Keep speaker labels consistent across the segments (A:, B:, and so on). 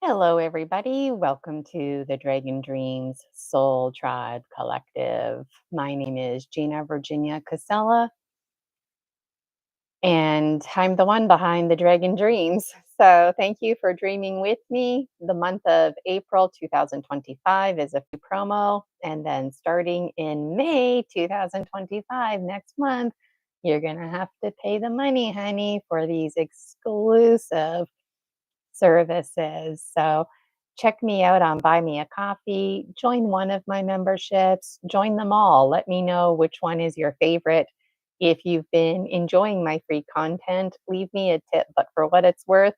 A: Hello, everybody. Welcome to the Dragon Dreams Soul Tribe Collective. My name is Gina Virginia Casella, and I'm the one behind the Dragon Dreams. So, thank you for dreaming with me. The month of April 2025 is a free promo. And then starting in May 2025, next month, you're going to have to pay the money, honey, for these exclusive services. So check me out on Buy Me a Coffee, join one of my memberships, join them all. Let me know which one is your favorite. If you've been enjoying my free content, leave me a tip. But for what it's worth,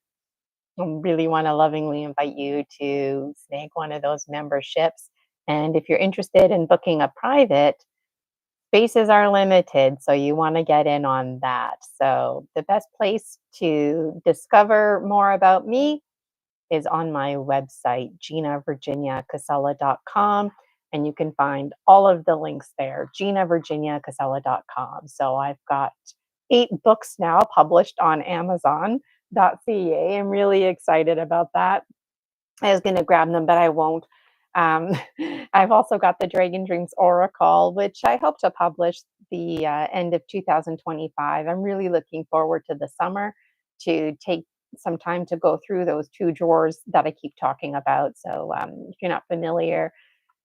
A: I really want to lovingly invite you to snag one of those memberships. And if you're interested in booking a private, spaces are limited, so you want to get in on that. So, the best place to discover more about me is on my website, ginavirginiacasella.com. And you can find all of the links there, ginavirginiacasella.com. So I've got 8 books now published on Amazon.ca. I'm really excited about that. I was going to grab them, but I won't. Um, I've also got the Dragon Dreams Oracle, which I hope to publish the end of 2025. I'm really looking forward to the summer to take some time to go through those 2 drawers that I keep talking about. So, if you're not familiar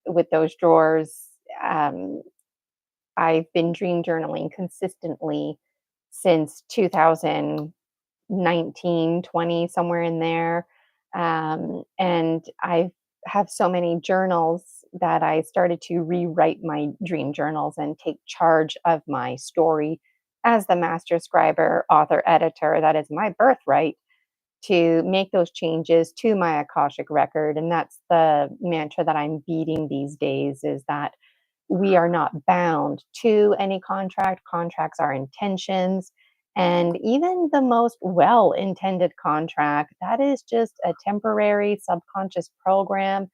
A: with those drawers, um, I've been dream journaling consistently since 2019, 20, somewhere in there. And I have so many journals that I started to rewrite my dream journals and take charge of my story as the master scriber, author, editor. That is my birthright to make those changes to my Akashic record. And that's the mantra that I'm beating these days is that we are not bound to any contract. Contracts are intentions. And even the most well intended contract, that is just a temporary subconscious program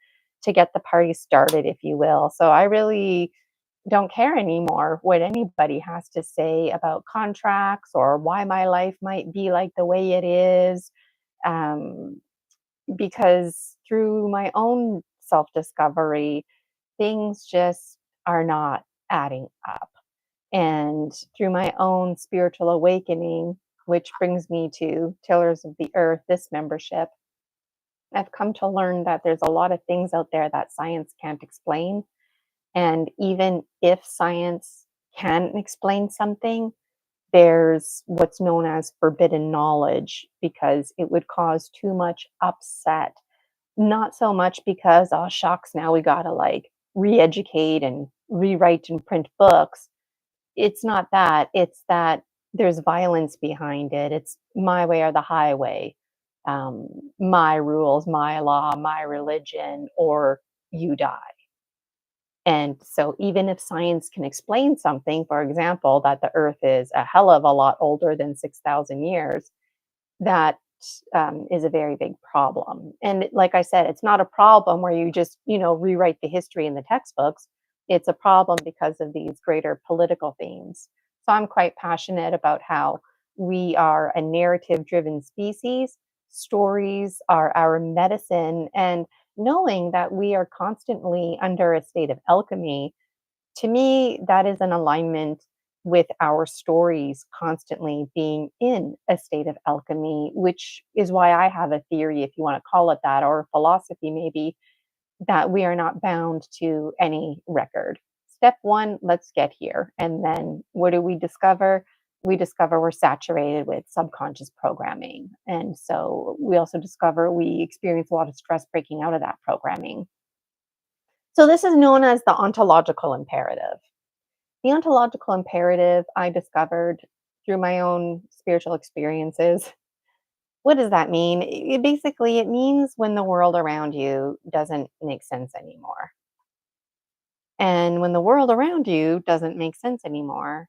A: to get the party started, if you will. So I really don't care anymore what anybody has to say about contracts or why my life might be like the way it is. Um, because through my own self discovery, things just are not adding up. And through my own spiritual awakening, which brings me to Tillers of the Earth, this membership, I've come to learn that there's a lot of things out there that science can't explain. And even if science can explain something, there's what's known as forbidden knowledge because it would cause too much upset. Not so much because, oh, shucks, now we got to like re educate and rewrite and print books. It's not that. It's that there's violence behind it. It's my way or the highway, um, my rules, my law, my religion, or you die. And so, even if science can explain something, for example, that the earth is a hell of a lot older than 6,000 years, that is a very big problem. And like I said, it's not a problem where you just, rewrite the history in the textbooks. It's a problem because of these greater political themes. So I'm quite passionate about how we are a narrative driven species. Stories are our medicine. And knowing that we are constantly under a state of alchemy, to me, that is an alignment with our stories constantly being in a state of alchemy, which is why I have a theory, if you want to call it that, or a philosophy maybe, that we are not bound to any record. Step one, let's get here. And then what do we discover? We discover we're saturated with subconscious programming. And so we also discover we experience a lot of stress breaking out of that programming. So this is known as the ontological imperative. The ontological imperative I discovered through my own spiritual experiences. What does that mean? Basically, it means when the world around you doesn't make sense anymore. And when the world around you doesn't make sense anymore,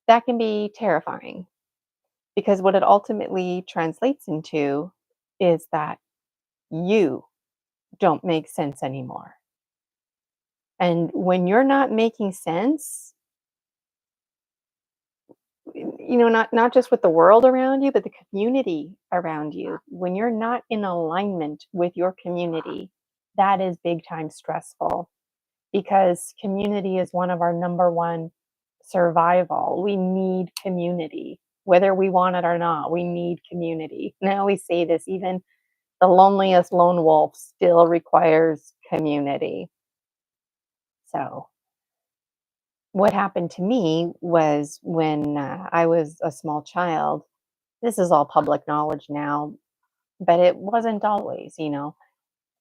A: that can be terrifying because what it ultimately translates into is that you don't make sense anymore. And when you're not making sense, not just with the world around you, but the community around you. When you're not in alignment with your community, that is big time stressful because community is one of our number one survival. We need community, whether we want it or not. We need community. And I always say this, even the loneliest lone wolf still requires community. So, what happened to me was when I was a small child. This is all public knowledge now, but it wasn't always.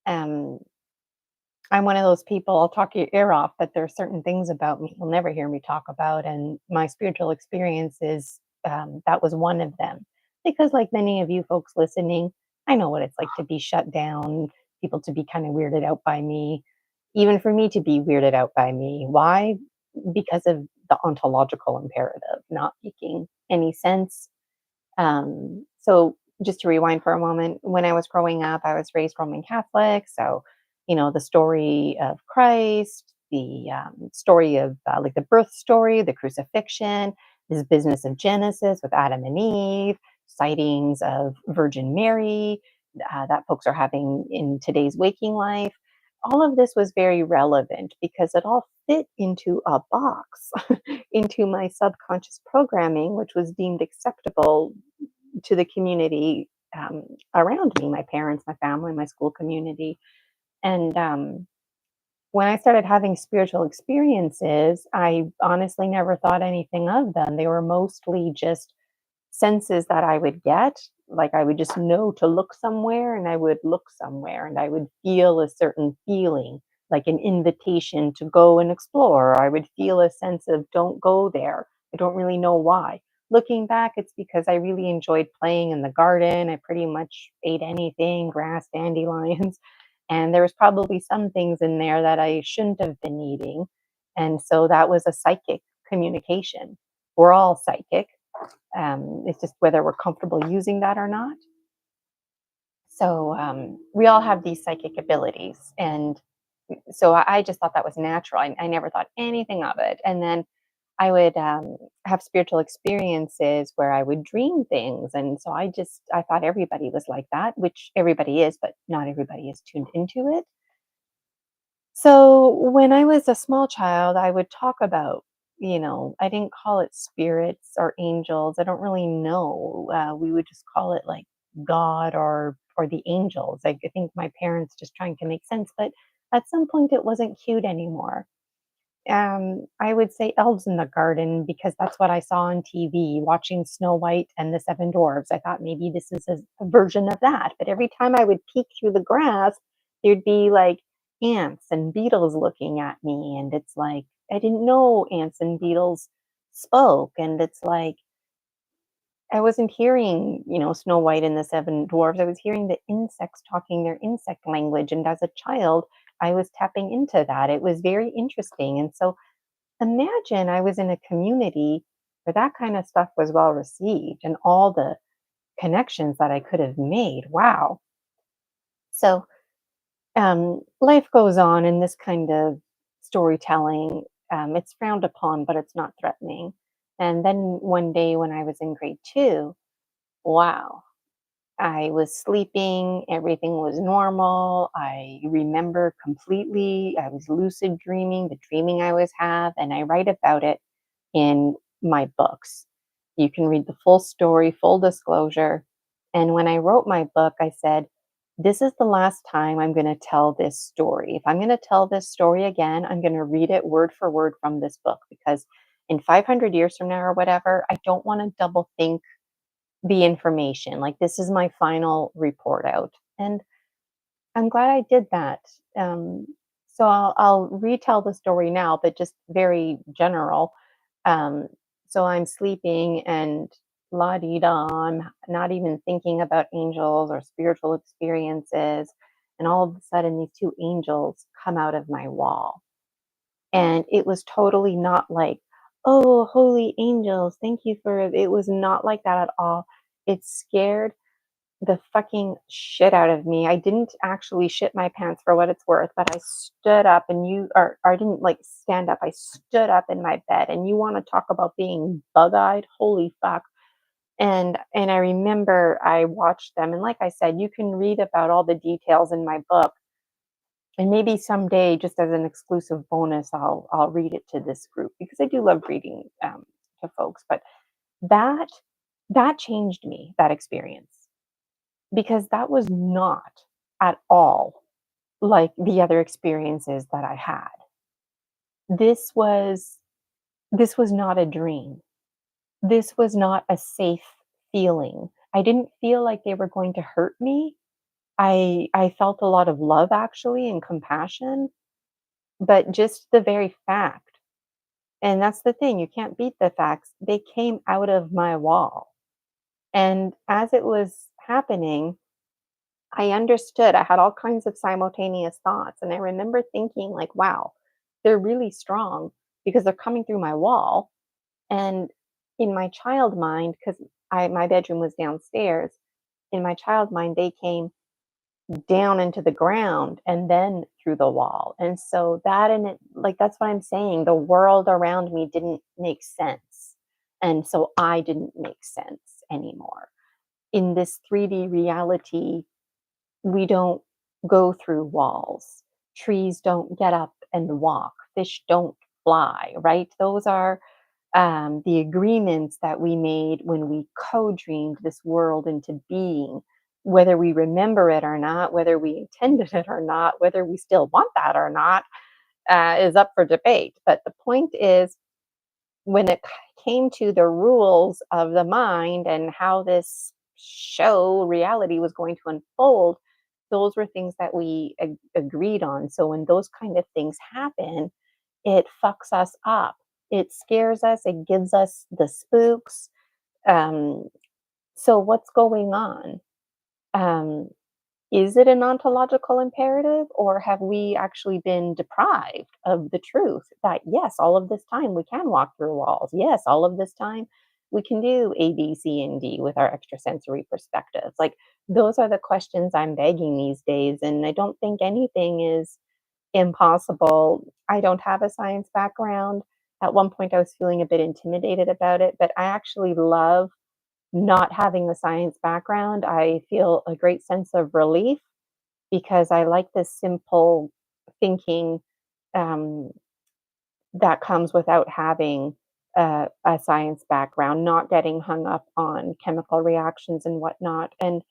A: Um, I'm one of those people, I'll talk your ear off, but there are certain things about me you'll never hear me talk about. And my spiritual experiences, that was one of them. Because, like many of you folks listening, I know what it's like to be shut down, people to be kind of weirded out by me, even for me to be weirded out by me. Why? Because of the ontological imperative, not making any sense. So just to rewind for a moment, when I was growing up, I was raised Roman Catholic. So, the story of Christ, the story of like the birth story, the crucifixion, this business of Genesis with Adam and Eve, sightings of Virgin Mary that folks are having in today's waking life. All of this was very relevant because it all fit into a box, into my subconscious programming, which was deemed acceptable to the community around me, my parents, my family, my school community. And when I started having spiritual experiences, I honestly never thought anything of them. They were mostly just senses that I would get. Like I would just know to look somewhere and I would look somewhere and I would feel a certain feeling, like an invitation to go and explore. Or I would feel a sense of don't go there. I don't really know why. Looking back, it's because I really enjoyed playing in the garden. I pretty much ate anything, grass, dandelions. And there was probably some things in there that I shouldn't have been eating. And so that was a psychic communication. We're all psychic. It's just whether we're comfortable using that or not. So we all have these psychic abilities, and so I just thought that was natural. I never thought anything of it, and then I would have spiritual experiences where I would dream things, and so I thought everybody was like that, which everybody is, but not everybody is tuned into it. So when I was a small child, I would talk about, I didn't call it spirits or angels. I don't really know. We would just call it like God or the angels. I think my parents just trying to make sense, but at some point it wasn't cute anymore. I would say elves in the garden because that's what I saw on TV, watching Snow White and the Seven Dwarfs. I thought maybe this is a version of that. But every time I would peek through the grass, there'd be like ants and beetles looking at me. And it's like, I didn't know ants and beetles spoke. And it's like, I wasn't hearing, Snow White and the Seven Dwarfs. I was hearing the insects talking their insect language. And as a child, I was tapping into that. It was very interesting. And so imagine I was in a community where that kind of stuff was well received and all the connections that I could have made. Wow. So life goes on in this kind of storytelling. It's frowned upon, but it's not threatening. And then one day when I was in grade two, wow, I was sleeping, everything was normal. I remember completely. I was lucid dreaming, the dreaming I always have, and I write about it in my books. You can read the full story, full disclosure. And when I wrote my book, I said, this is the last time I'm going to tell this story. If I'm going to tell this story again, I'm going to read it word for word from this book because in 500 years from now or whatever, I don't want to double think the information. Like, this is my final report out. And I'm glad I did that. Um, so I'll retell the story now, but just very general. um, so I'm sleeping and la di da, I'm not even thinking about angels or spiritual experiences. And all of a sudden, these two angels come out of my wall. And it was totally not like, oh, holy angels, thank you for it. It was not like that at all. It scared. the fucking shit out of me. I didn't actually shit my pants for what it's worth, but I stood up and or I didn't like stand up. I stood up in my bed and you want to talk about being bug-eyed? Holy fuck. And I remember I watched them and like I said, you can read about all the details in my book. And maybe someday, just as an exclusive bonus, I'll read it to this group because I do love reading to folks. But that that changed me, that experience, because that was not at all like the other experiences that I had. This was this was not a dream. This was not a safe feeling. I didn't feel like they were going to hurt me. I felt a lot of love actually and compassion, but just the very fact, and that's the thing, you can't beat the facts. They came out of my wall. And as it was happening, I understood. I had all kinds of simultaneous thoughts. And I remember thinking, like, wow, they're really strong because they're coming through my wall. And in my child mind, because my bedroom was downstairs, in my child mind, they came down into the ground and then through the wall. And so that and it like that's what I'm saying. The world around me didn't make sense. And so I didn't make sense anymore. In this 3D reality, we don't go through walls. Trees don't get up and walk. Fish don't fly, right? Those are the agreements that we made when we co dreamed this world into being. Whether we remember it or not, whether we intended it or not, whether we still want that or not, is up for debate. But the point is, when it came to the rules of the mind and how this show reality was going to unfold, those were things that we agreed on. So when those kind of things happen, it fucks us up. It scares us. It gives us the spooks. Um, so what's going on? Um, is it an ontological imperative, or have we actually been deprived of the truth that, yes, all of this time we can walk through walls? Yes, all of this time we can do A, B, C, and D with our extrasensory perspectives. Like, those are the questions I'm begging these days. And I don't think anything is impossible. I don't have a science background. At one point, I was feeling a bit intimidated about it, but I actually love not having the science background. I feel a great sense of relief because I like this simple thinking um, that comes without having a science background, not getting hung up on chemical reactions and whatnot. And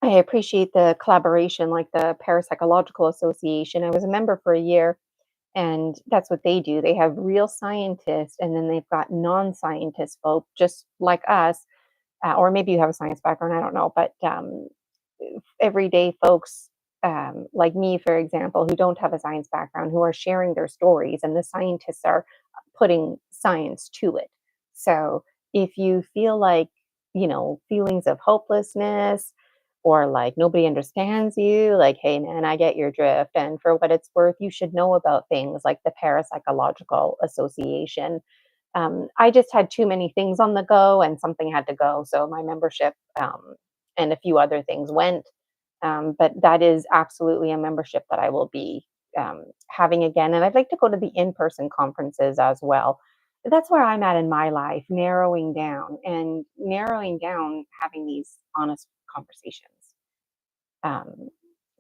A: I appreciate the collaboration, like the Parapsychological Association. I was a member for a year, and that's what they do. They have real scientists, and then they've got non-scientist folk just like us, or maybe you have a science background. I don't know, but everyday folks like me, for example, who don't have a science background, who are sharing their stories, and the scientists are putting science to it. So if you feel like, feelings of hopelessness or like nobody understands you, like, hey man, I get your drift. And for what it's worth, you should know about things like the Parapsychological Association. I just had too many things on the go and something had to go. So my membership and a few other things went. But that is absolutely a membership that I will be having again. And I'd like to go to the in person conferences as well. That's where I'm at in my life, narrowing down, having these honest conversations. Um,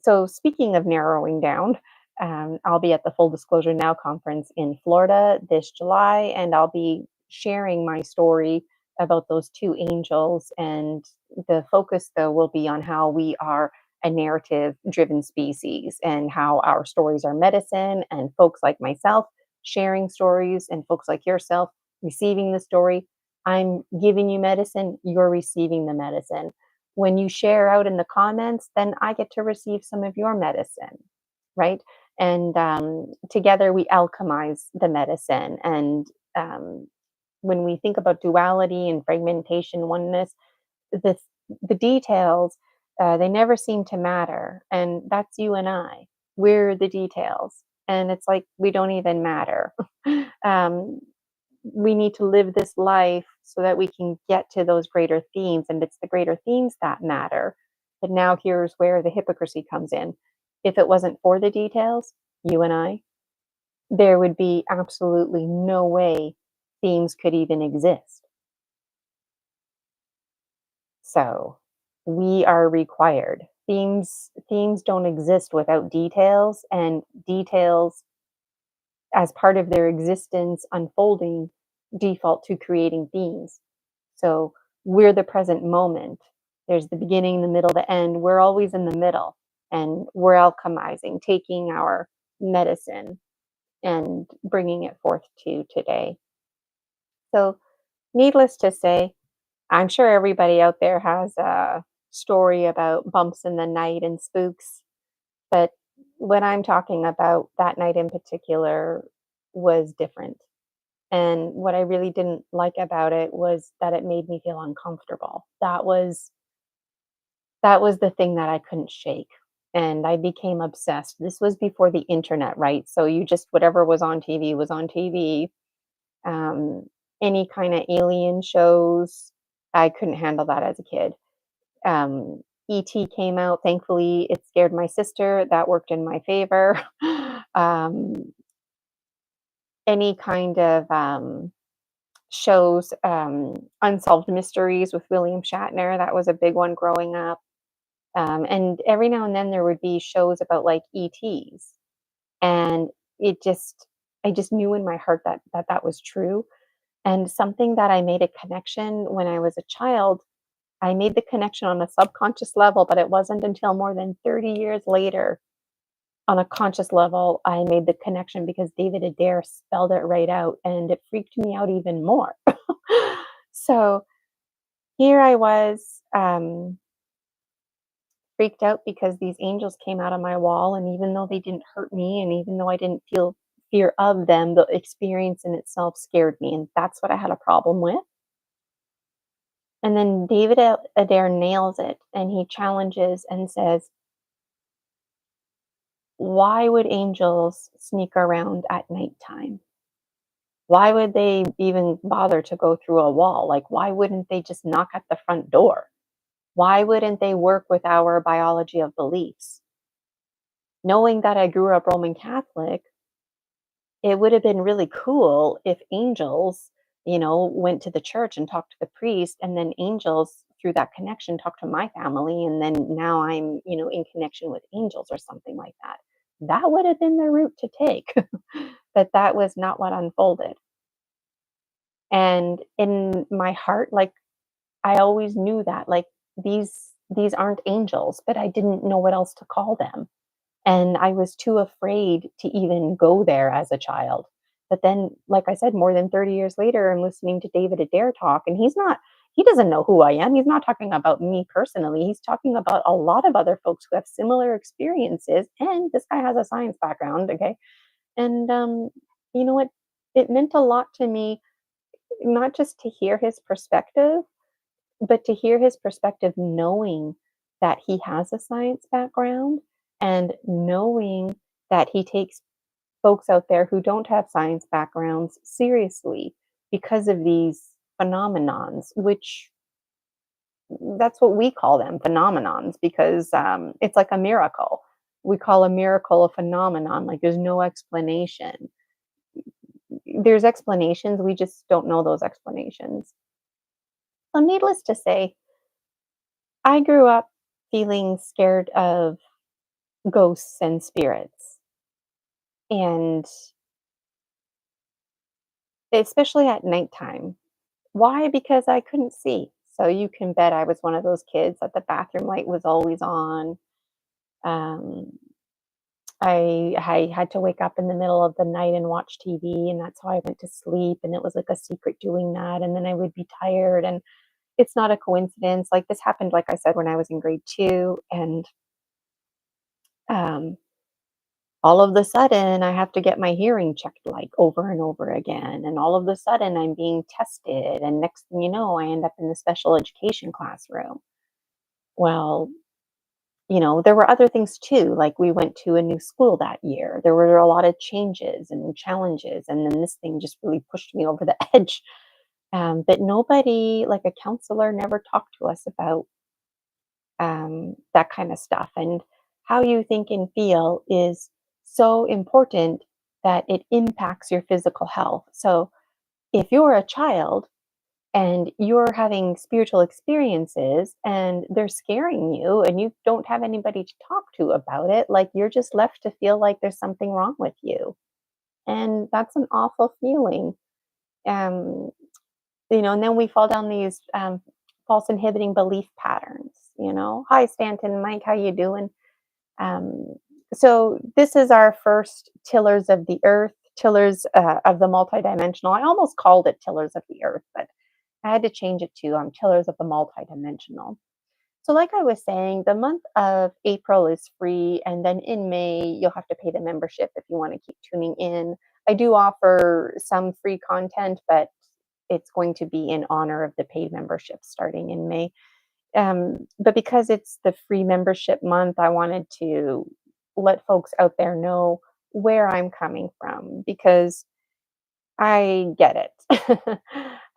A: so, speaking of narrowing down, I'll be at the Full Disclosure Now conference in Florida this July, and I'll be sharing my story about those two angels. And the focus, though, will be on how we are a narrative driven species and how our stories are medicine, and folks like myself sharing stories, and folks like yourself receiving the story. I'm giving you medicine, you're receiving the medicine. When you share out in the comments, then I get to receive some of your medicine, right? And together we alchemize the medicine. And um, when we think about duality and fragmentation, oneness, the the details, they never seem to matter. And that's you and I. We're the details, and it's like we don't even matter. um, we need to live this life so that we can get to those greater themes, and it's the greater themes that matter. But now here's where the hypocrisy comes in. If it wasn't for the details, you and I, there would be absolutely no way themes could even exist. So we are required. Themes don't exist without details, and details as part of their existence unfolding default to creating themes. So we're the present moment. There's the beginning, the middle, the end. We're always in the middle, and we're alchemizing, taking our medicine and bringing it forth to today. So, needless to say, I'm sure everybody out there has a story about bumps in the night and spooks, but what I'm talking about that night in particular was different. And what I really didn't like about it was that it made me feel uncomfortable. That was the thing that I couldn't shake. And I became obsessed. This was before the internet, right? So you just whatever was on TV was on TV. Um, any kind of alien shows, I couldn't handle that as a kid. ET came out. Thankfully, it scared my sister. That worked in my favor. um, any kind of shows, Unsolved Mysteries with William Shatner. That was a big one growing up. And every now and then there would be shows about like ETs, and it just, I just knew in my heart that that was true. And something that I made a connection when I was a child, I made the connection on a subconscious level, but it wasn't until more than 30 years later on a conscious level I made the connection because David Adair spelled it right out, and it freaked me out even more. So here I was, freaked out because these angels came out of my wall, and even though they didn't hurt me, and even though I didn't feel fear of them, the experience in itself scared me, and that's what I had a problem with. And then David Adair nails it, and he challenges and says, "Why would angels sneak around at nighttime? Why would they even bother to go through a wall? Like, why wouldn't they just knock at the front door? Why wouldn't they work with our biology of beliefs?" Knowing that I grew up Roman Catholic, it would have been really cool if angels, went to the church and talked to the priest, and then angels, through that connection, talked to my family, and then now I'm, in connection with angels or something like that. That would have been the route to take. But that was not what unfolded. And in my heart, like, I always knew that, like, these aren't angels, but I didn't know what else to call them. And I was too afraid to even go there as a child. But then, like I said, more than 30 years later, I'm listening to David Adair talk, and he doesn't know who I am. He's not talking about me personally. He's talking about a lot of other folks who have similar experiences. And this guy has a science background, okay? And you know what? It meant a lot to me, not just to hear his perspective, but to hear his perspective knowing that he has a science background, and knowing that he takes folks out there who don't have science backgrounds seriously because of these phenomenons, which that's what we call them, phenomenons, because it's like a miracle. We call a miracle a phenomenon, like there's no explanation. There's explanations, we just don't know those explanations. So, needless to say, I grew up feeling scared of ghosts and spirits, and especially at nighttime. Why? Because I couldn't see. So you can bet I was one of those kids that the bathroom light was always on. Um, I had to wake up in the middle of the night and watch TV, and that's how I went to sleep. And it was like a secret doing that. And then I would be tired, and it's not a coincidence. Like this happened, like I said, when I was in grade two, and um, all of the sudden I have to get my hearing checked like over and over again. And all of the sudden I'm being tested. And next thing you know, I end up in the special education classroom. Well, There were other things too, like we went to a new school that year. There were a lot of changes and challenges, and then this thing just really pushed me over the edge. But nobody, like a counselor, never talked to us about that kind of stuff. And how you think and feel is so important that it impacts your physical health. So if you're a child and you're having spiritual experiences and they're scaring you and you don't have anybody to talk to about it, like you're just left to feel like there's something wrong with you. And that's an awful feeling. Um, and then we fall down these false inhibiting belief patterns. Hi Stanton, Mike, how you doing? Um, so this is our first Tillers of the Earth, Tillers of the Multidimensional. I almost called it Tillers of the Earth, but I had to change it to Tillers of the Multidimensional. So, like I was saying, the month of April is free, and then in May, you'll have to pay the membership if you want to keep tuning in. I do offer some free content, but it's going to be in honor of the paid membership starting in May. But because it's the free membership month, I wanted to let folks out there know where I'm coming from because I get it.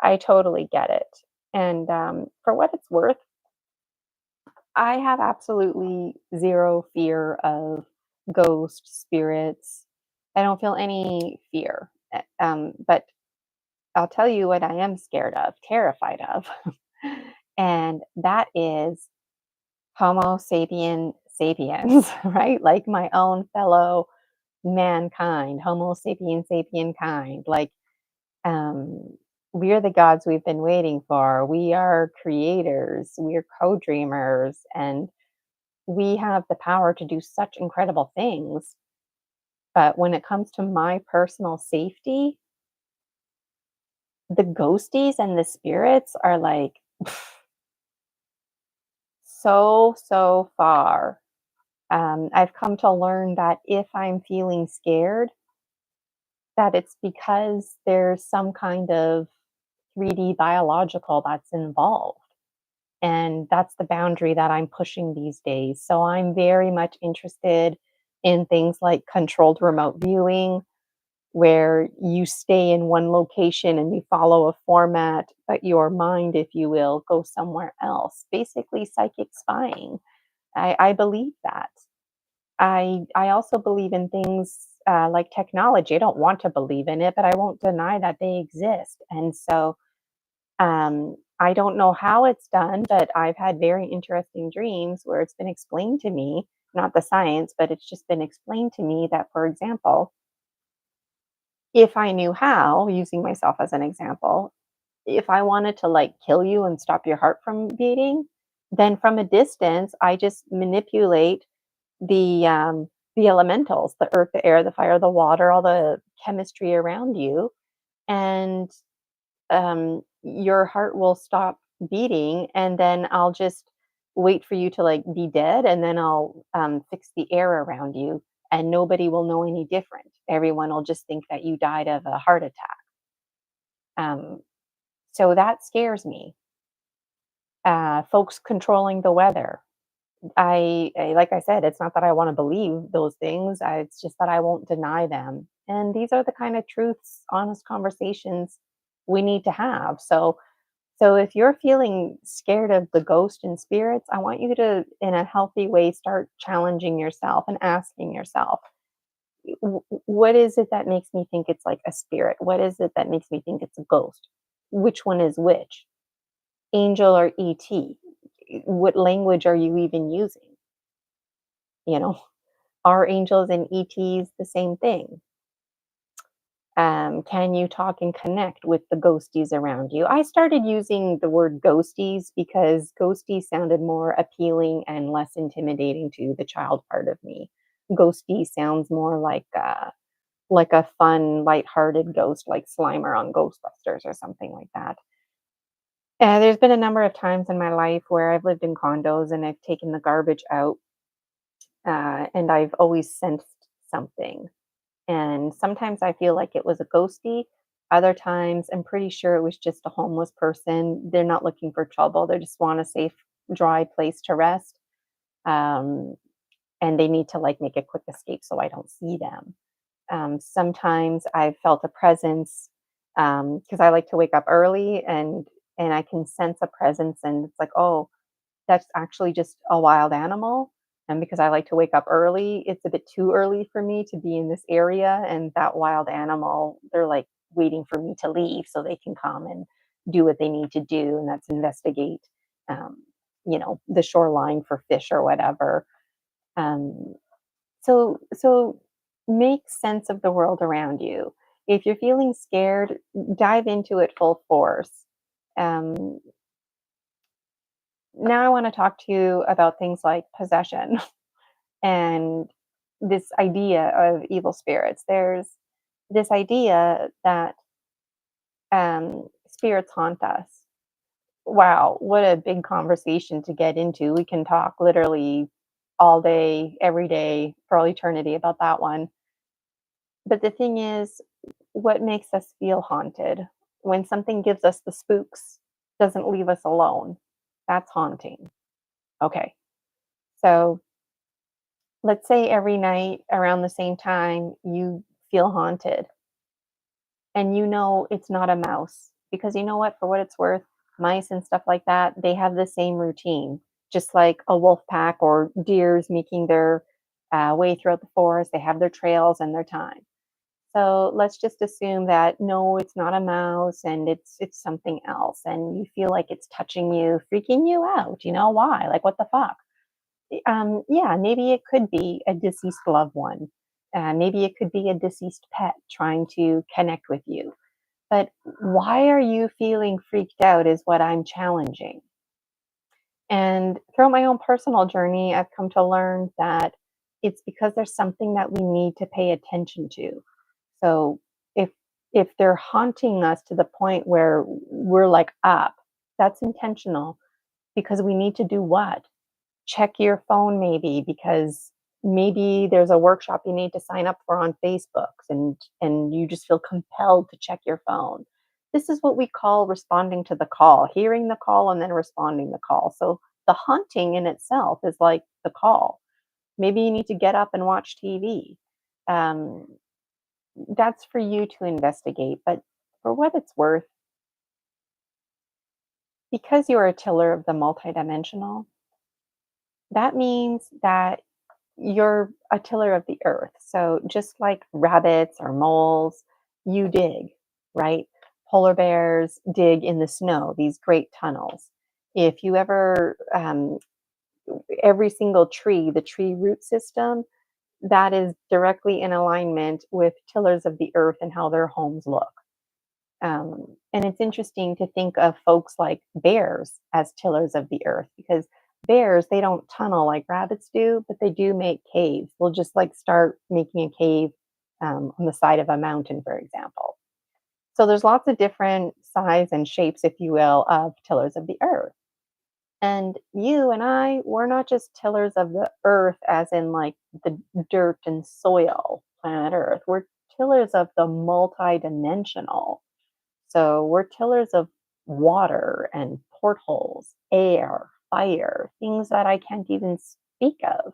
A: I totally get it. And for what it's worth, I have absolutely zero fear of ghost spirits. I don't feel any fear. But I'll tell you what I am scared of, terrified of. And that is Homo sapien sapiens, right? Like my own fellow mankind, Homo sapien kind. Like, um, we are the gods we've been waiting for. We are creators, we are co dreamers, and we have the power to do such incredible things. But when it comes to my personal safety, the ghosties and the spirits are like so far. I've come to learn that if I'm feeling scared, that it's because there's some kind of 3D biological that's involved. And that's the boundary that I'm pushing these days. So I'm very much interested in things like controlled remote viewing, where you stay in one location and you follow a format, but your mind, if you will, goes somewhere else. Basically, psychic spying. I believe that. I also believe in things like technology. I don't want to believe in it, but I won't deny that they exist. And so I don't know how it's done, but I've had very interesting dreams where it's been explained to me, not the science, but it's just been explained to me that, for example, if I knew how, using myself as an example, if I wanted to like kill you and stop your heart from beating, then from a distance, I just manipulate the elementals, the earth, the air, the fire, the water, all the chemistry around you, and your heart will stop beating, and then I'll just wait for you to like be dead, and then I'll fix the air around you, and nobody will know any different. Everyone will just think that you died of a heart attack. Um, so that scares me. Folks controlling the weather. Like I said, it's not that I want to believe those things. It's just that I won't deny them. And these are the kind of truths, honest conversations we need to have. So if you're feeling scared of the ghost and spirits, I want you to, in a healthy way, start challenging yourself and asking yourself, what is it that makes me think it's like a spirit? What is it that makes me think it's a ghost? Which one is which? Angel or ET? What language are you even using? You know, are angels and ETs the same thing? Can you talk and connect with the ghosties around you? I started using the word ghosties because ghosties sounded more appealing and less intimidating to the child part of me. Ghosty sounds more like a fun, lighthearted ghost, like Slimer on Ghostbusters or something like that. There's been a number of times in my life where I've lived in condos and I've taken the garbage out, and I've always sensed something. And sometimes I feel like it was a ghosty. Other times, I'm pretty sure it was just a homeless person. They're not looking for trouble. They just want a safe, dry place to rest. um, and they need to like make a quick escape so I don't see them. Sometimes I've felt a presence because I like to wake up early and I can sense a presence and it's like, oh, that's actually just a wild animal. And because I like to wake up early, it's a bit too early for me to be in this area. And that wild animal, they're like waiting for me to leave so they can come and do what they need to do. And that's investigate, um, the shoreline for fish or whatever. Um, so make sense of the world around you. If you're feeling scared, dive into it full force. Um, Now I want to talk to you about things like possession and this idea of evil spirits. There's this idea that spirits haunt us. Wow, what a big conversation to get into. We can talk literally all day, every day, for all eternity about that one. But the thing is, what makes us feel haunted? When something gives us the spooks, doesn't leave us alone. That's haunting. Okay. So let's say every night around the same time you feel haunted and you know it's not a mouse because you know what, for what it's worth, mice and stuff like that, they have the same routine, just like a wolf pack or deers making their way throughout the forest. They have their trails and their time. So let's just assume that no, it's not a mouse and it's something else, and you feel like it's touching you, freaking you out. You know why? Like what the fuck? Yeah, maybe it could be a deceased loved one. Maybe it could be a deceased pet trying to connect with you. But why are you feeling freaked out is what I'm challenging. And throughout my own personal journey, I've come to learn that it's because there's something that we need to pay attention to. So if if they're haunting us to the point where we're like up, that's intentional because we need to do what? Check your phone maybe because maybe there's a workshop you need to sign up for on Facebook and you just feel compelled to check your phone. This is what we call responding to the call, hearing the call and then responding the call. So the hunting in itself is like the call. Maybe you need to get up and watch TV. Um, that's for you to investigate. But for what it's worth, because you're a tiller of the multidimensional, that means that you're a tiller of the earth. So just like rabbits or moles, you dig, right? Polar bears dig in the snow, these great tunnels. If you ever, every single tree, the tree root system, that is directly in alignment with tillers of the earth and how their homes look. And it's interesting to think of folks like bears as tillers of the earth because bears, they don't tunnel like rabbits do, but they do make caves. They'll just like start making a cave on the side of a mountain, for example. So there's lots of different size and shapes, if you will, of tillers of the earth. And you and I, we're not just tillers of the earth, as in like the dirt and soil, planet Earth. We're tillers of the multidimensional, so we're tillers of water and portholes, air, fire, things that I can't even speak of.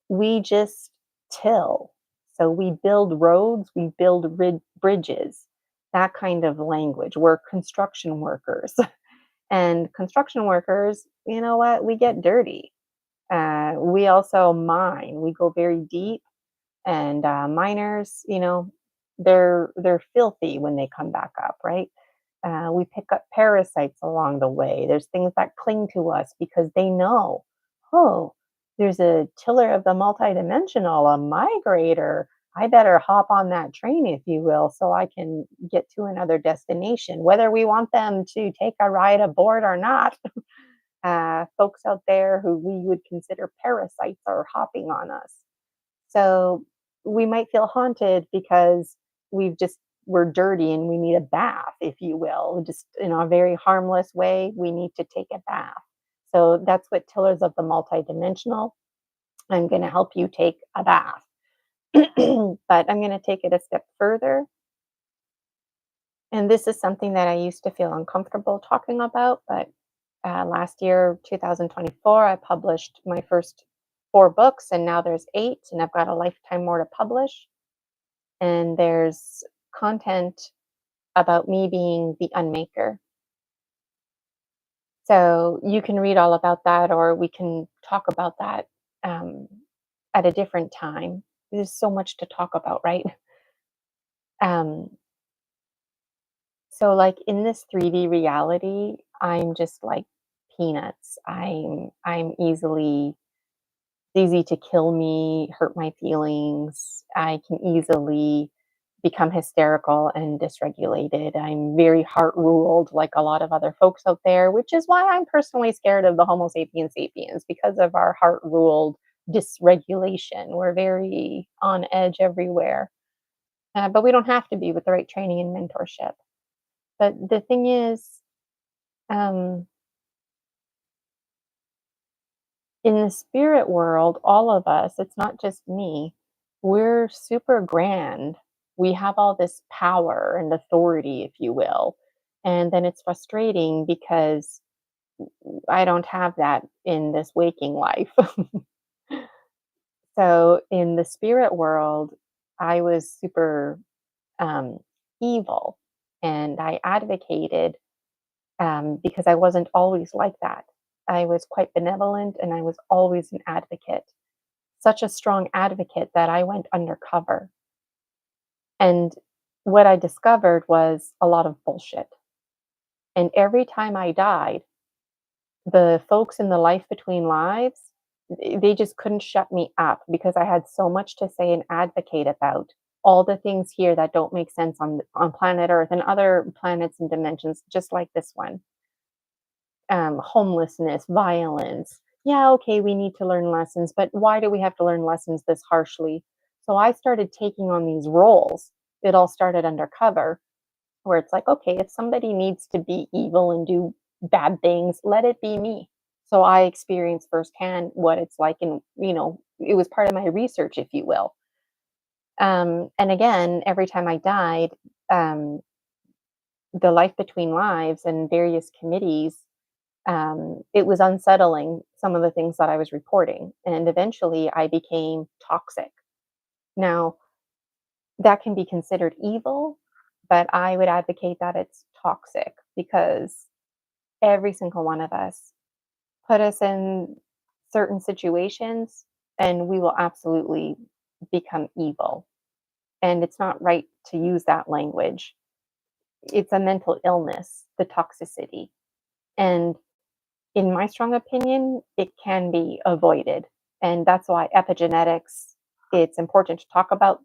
A: We just till. So we build roads, we build bridges, that kind of language. We're construction workers. And construction workers, you know what? We get dirty. We also mine. We go very deep, and miners, they're filthy when they come back up, right? We pick up parasites along the way. There's things that cling to us because they know, oh, there's a tiller of the multidimensional, a migrator. I better hop on that train, if you will, so I can get to another destination, whether we want them to take a ride aboard or not. Folks out there who we would consider parasites are hopping on us. So we might feel haunted because we're dirty and we need a bath, if you will, just in a very harmless way. We need to take a bath. So that's what tillers of the multidimensional. I'm going to help you take a bath. But I'm going to take it a step further. And this is something that I used to feel uncomfortable talking about, but Last year, 2024, I published my first 4 books, and now there's 8, and I've got a lifetime more to publish. And there's content about me being the unmaker. So you can read all about that, or we can talk about that um, at a different time. There's so much to talk about, right? Um, so, like in this 3D reality, I'm just like peanuts. I'm easy to kill me, hurt my feelings. I can easily become hysterical and dysregulated. I'm very heart ruled, like a lot of other folks out there, which is why I'm personally scared of the Homo sapiens sapiens because of our heart ruled dysregulation. We're very on edge everywhere. But we don't have to be with the right training and mentorship. But the thing is, um, in the spirit world, all of us, it's not just me, we're super grand. We have all this power and authority, if you will. And then it's frustrating because I don't have that in this waking life. So in the spirit world, I was super um, evil and I advocated because I wasn't always like that. I was quite benevolent and I was always an advocate, such a strong advocate that I went undercover. And what I discovered was a lot of bullshit. And every time I died, the folks in the life between lives, they just couldn't shut me up because I had so much to say and advocate about all the things here that don't make sense on planet Earth and other planets and dimensions, just like this one. Homelessness, violence. Yeah, okay, we need to learn lessons, but why do we have to learn lessons this harshly? So I started taking on these roles. It all started undercover, where it's like, okay, if somebody needs to be evil and do bad things, let it be me. So I experienced firsthand what it's like, and it was part of my research, if you will. And again, every time I died, um, the life between lives and various committees, it was unsettling some of the things that I was reporting. And eventually I became toxic. Now, that can be considered evil, but I would advocate that it's toxic because every single one of us put us in certain situations and we will absolutely become evil. And it's not right to use that language. It's a mental illness, the toxicity. And in my strong opinion, it can be avoided. And that's why epigenetics, it's important to talk about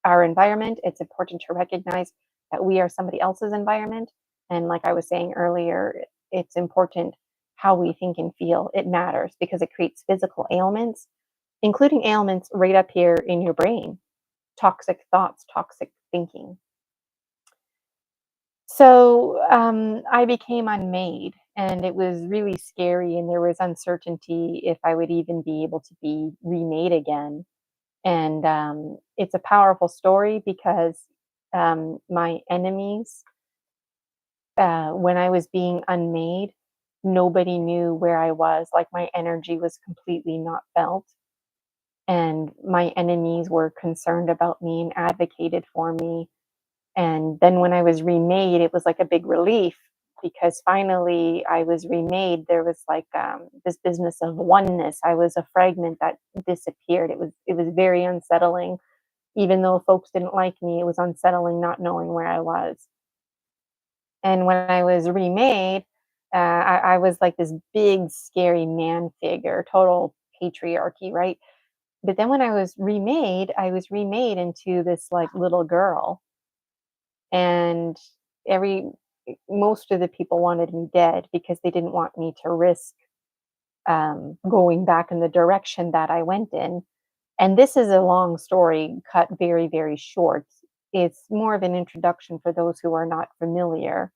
A: our environment. It's important to recognize that we are somebody else's environment. And like I was saying earlier, it's important how we think and feel. It matters because it creates physical ailments, including ailments right up here in your brain, toxic thoughts, toxic thinking. So I became unmade, and it was really scary, and there was uncertainty if I would even be able to be remade again. And it's a powerful story because my enemies, when I was being unmade, nobody knew where I was. Like my energy was completely not felt. And my enemies were concerned about me and advocated for me. And then when I was remade, it was like a big relief because finally I was remade. There was like this business of oneness. I was a fragment that disappeared. It was very unsettling. Even though folks didn't like me, it was unsettling not knowing where I was. And when I was remade, I was like this big, scary man figure, total patriarchy, right? But then when I was remade into this like little girl, and every most of the people wanted me dead because they didn't want me to risk going back in the direction that I went in. And this is a long story cut very, very short. It's more of an introduction for those who are not familiar.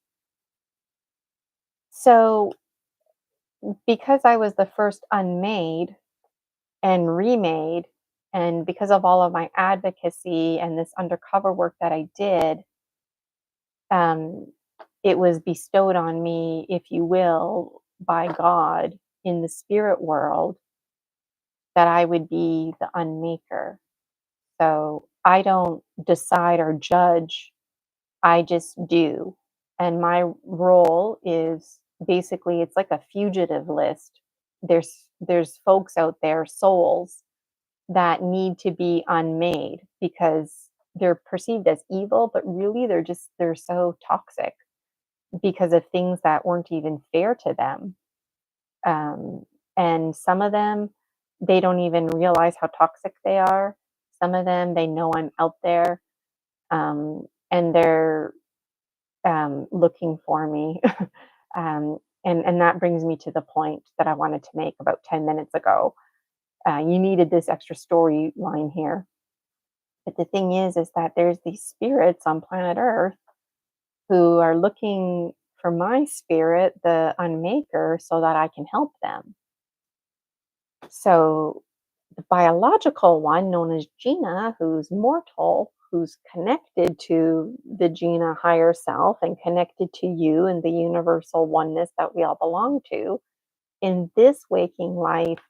A: So, because I was the first unmade and remade, and because of all of my advocacy and this undercover work that I did, um, it was bestowed on me, if you will, by God in the spirit world that I would be the unmaker. So I don't decide or judge, I just do. And my role is basically it's like a fugitive list. There's folks out there, souls that need to be unmade because they're perceived as evil, but really they're so toxic because of things that weren't even fair to them. Um, and some of them, they don't even realize how toxic they are. Some of them, they know I'm out there, and they're looking for me. And that brings me to the point that I wanted to make about 10 minutes ago. You needed this extra storyline here. But the thing is that there's these spirits on planet Earth who are looking for my spirit, the unmaker, so that I can help them. So the biological one, known as Gina, who's mortal, who's connected to the Gina higher self and connected to you and the universal oneness that we all belong to, in this waking life,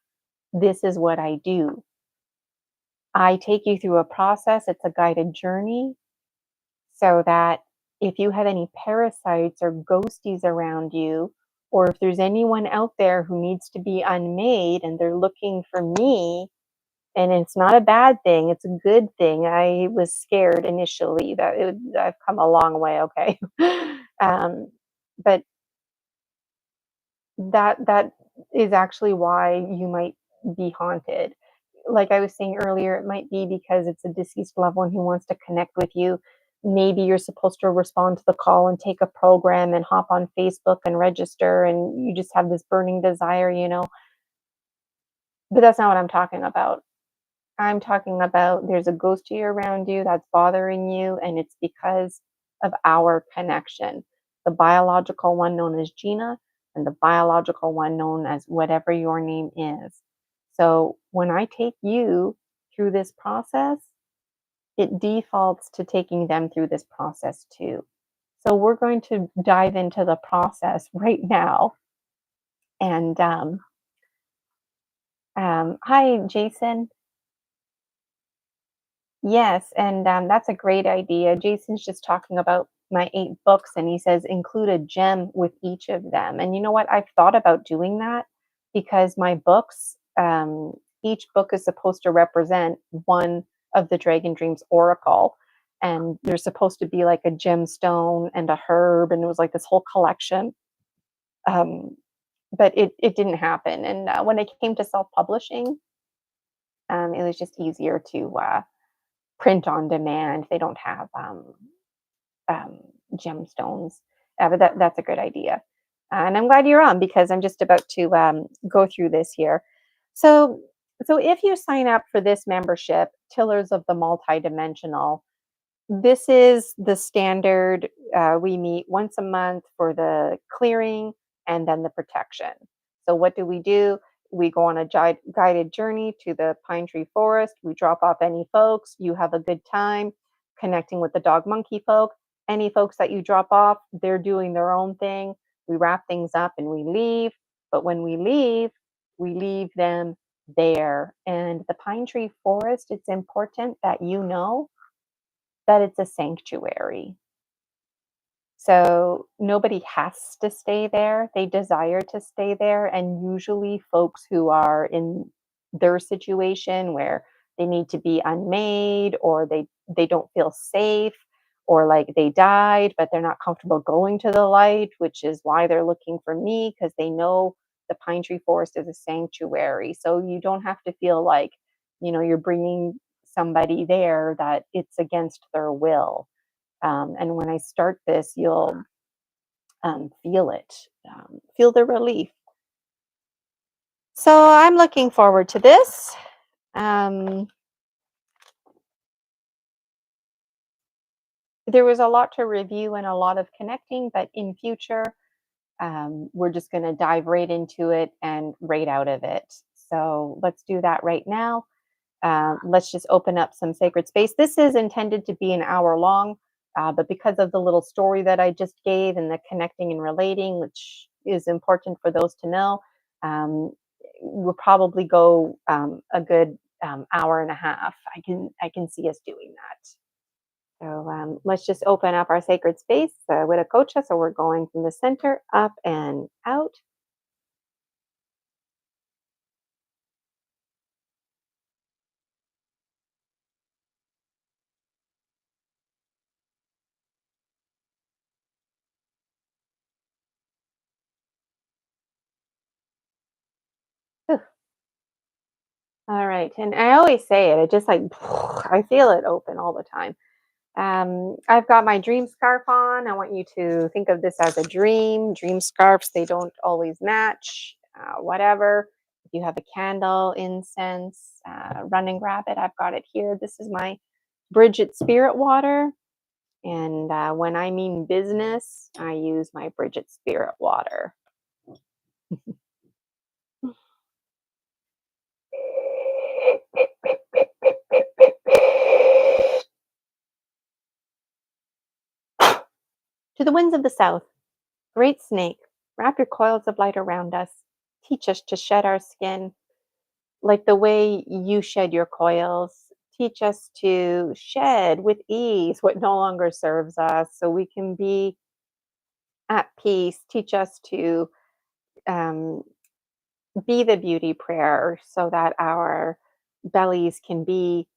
A: this is what I do. I take you through a process, it's a guided journey, so that if you have any parasites or ghosties around you, or if there's anyone out there who needs to be unmade and they're looking for me, and it's not a bad thing, it's a good thing. I was scared initially that I've come a long way, okay? um, but that is actually why you might be haunted. Like I was saying earlier, it might be because it's a deceased loved one who wants to connect with you. Maybe you're supposed to respond to the call and take a program and hop on Facebook and register, and you just have this burning desire. But that's not what I'm talking about. I'm talking about there's a ghostie around you that's bothering you, and it's because of our connection. The biological one known as Gina, and the biological one known as whatever your name is. So when I take you through this process, it defaults to taking them through this process too. So we're going to dive into the process right now. And hi, Jason. Yes, and that's a great idea. Jason's just talking about my 8 books, and he says include a gem with each of them. And you know what? I've thought about doing that because my books, each book is supposed to represent one of the Dragon Dreams Oracle. And there's supposed to be like a gemstone and a herb, and it was like this whole collection. Um, but it didn't happen. And when it came to self publishing, it was just easier to print on demand. They don't have um, gemstones, but that's a good idea. And I'm glad you're on because I'm just about to go through this here. So, so if you sign up for this membership, Tillers of the Multidimensional, this is the standard. We meet once a month for the clearing and then the protection. So, what do? We go on a guided journey to the pine tree forest. We drop off any folks. You have a good time connecting with the dog monkey folk. Any folks that you drop off, they're doing their own thing. We wrap things up and we leave. But when we leave them there. And the pine tree forest, it's important that you know that it's a sanctuary. So nobody has to stay there. They desire to stay there. And usually, folks who are in their situation where they need to be unmade or they don't feel safe or like they died, but they're not comfortable going to the light, which is why they're looking for me because they know the pine tree forest is a sanctuary. So you don't have to feel like, you're bringing somebody there that it's against their will. And when I start this, you'll feel it, feel the relief. So I'm looking forward to this. Um, there was a lot to review and a lot of connecting, but in future, we're just going to dive right into it and right out of it. So let's do that right now. Let's just open up some sacred space. This is intended to be an hour long, but because of the little story that I just gave and the connecting and relating, which is important for those to know. Um, we'll probably go a good hour and a half. I can see us doing that. So let's just open up our sacred space with a kocha. So we're going from the center up and out. Whew. All right. And I always say it, it just like, I feel it open all the time. I've got my dream scarf on. I want you to think of this as a dream. Dream scarves, they don't always match, whatever. If you have a candle, incense, run and grab it. I've got it here. This is my Bridget Spirit Water. And when I mean business, I use my Bridget Spirit Water. To the winds of the south, great snake, wrap your coils of light around us. Teach us to shed our skin like the way you shed your coils. Teach us to shed with ease what no longer serves us so we can be at peace. Teach us to um, be the beauty prayer so that our bellies can be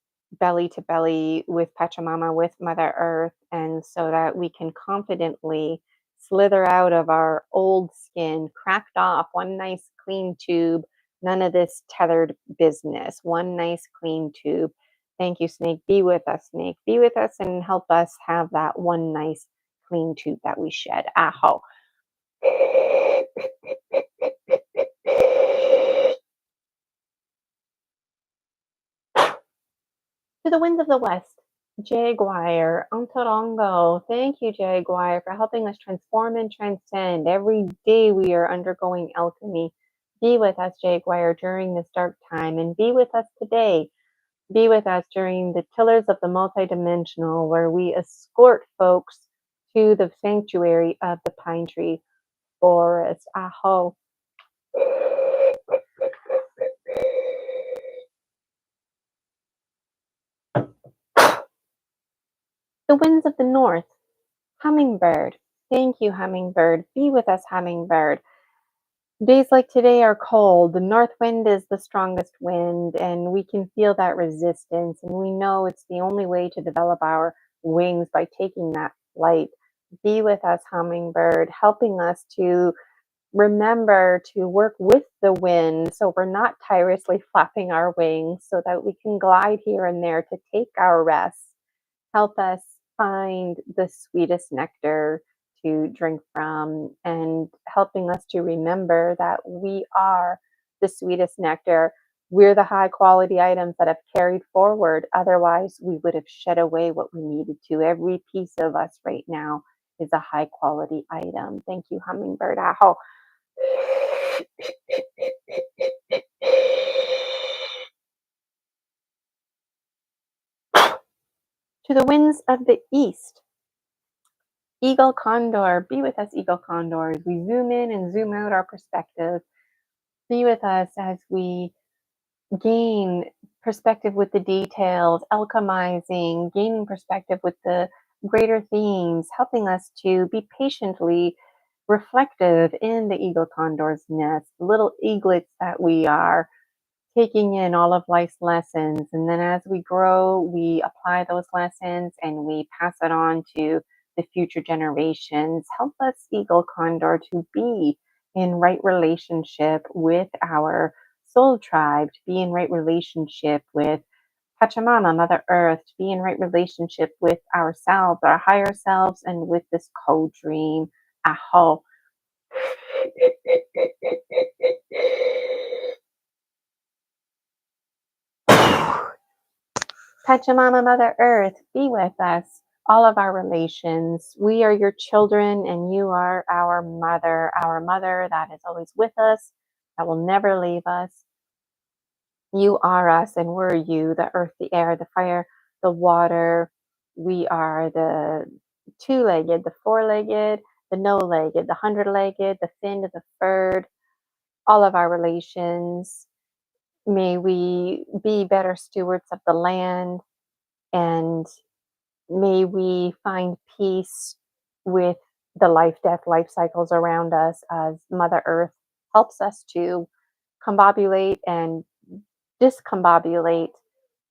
A: belly to belly with Pachamama, with Mother Earth, and so that we can confidently slither out of our old skin, cracked off, one nice clean tube, none of this tethered business, one nice clean tube. Thank you, Snake. Be with us, Snake. Be with us and help us have that one nice clean tube that we shed. Aho. To the winds of the west, Jaguar, Antorongo. Thank you, Jaguar, for helping us transform and transcend. Every day we are undergoing alchemy. Be with us, Jaguar, during this dark time, and be with us today. Be with us during the tillers of the multidimensional, where we escort folks to the sanctuary of the pine tree forest. Aho. The winds of the north, Hummingbird. Thank you, Hummingbird. Be with us, Hummingbird. Days like today are cold. The north wind is the strongest wind, and we can feel that resistance. And we know it's the only way to develop our wings by taking that flight. Be with us, Hummingbird, helping us to remember to work with the wind so we're not tirelessly flapping our wings so that we can glide here and there to take our rest. Help us find the sweetest nectar to drink from and helping us to remember that we are the sweetest nectar. We're the high quality items that have carried forward. Otherwise, we would have shed away what we needed to. Every piece of us right now is a high quality item. Thank you, Hummingbird. Aho. To the winds of the east, Eagle Condor, be with us, Eagle Condors. We zoom in and zoom out our perspective. Be with us as we gain perspective with the details, alchemizing, gaining perspective with the greater themes, helping us to be patiently reflective in the Eagle Condor's nest, little eaglets that we are, taking in all of life's lessons. And then as we grow, we apply those lessons and we pass it on to the future generations. Help us, Eagle Condor, to be in right relationship with our soul tribe, to be in right relationship with Pachamama, Mother Earth, to be in right relationship with ourselves, our higher selves, and with this co-dream. Aho. Pachamama, Mother Earth, be with us, all of our relations. We are your children, and you are our mother that is always with us, that will never leave us. You are us, and we're you, the earth, the air, the fire, the water. We are the two legged, the four legged, the no-legged, the hundred-legged, the finned, the furred, all of our relations. May we be better stewards of the land, and may we find peace with the life death life cycles around us as Mother Earth helps us to combobulate and discombobulate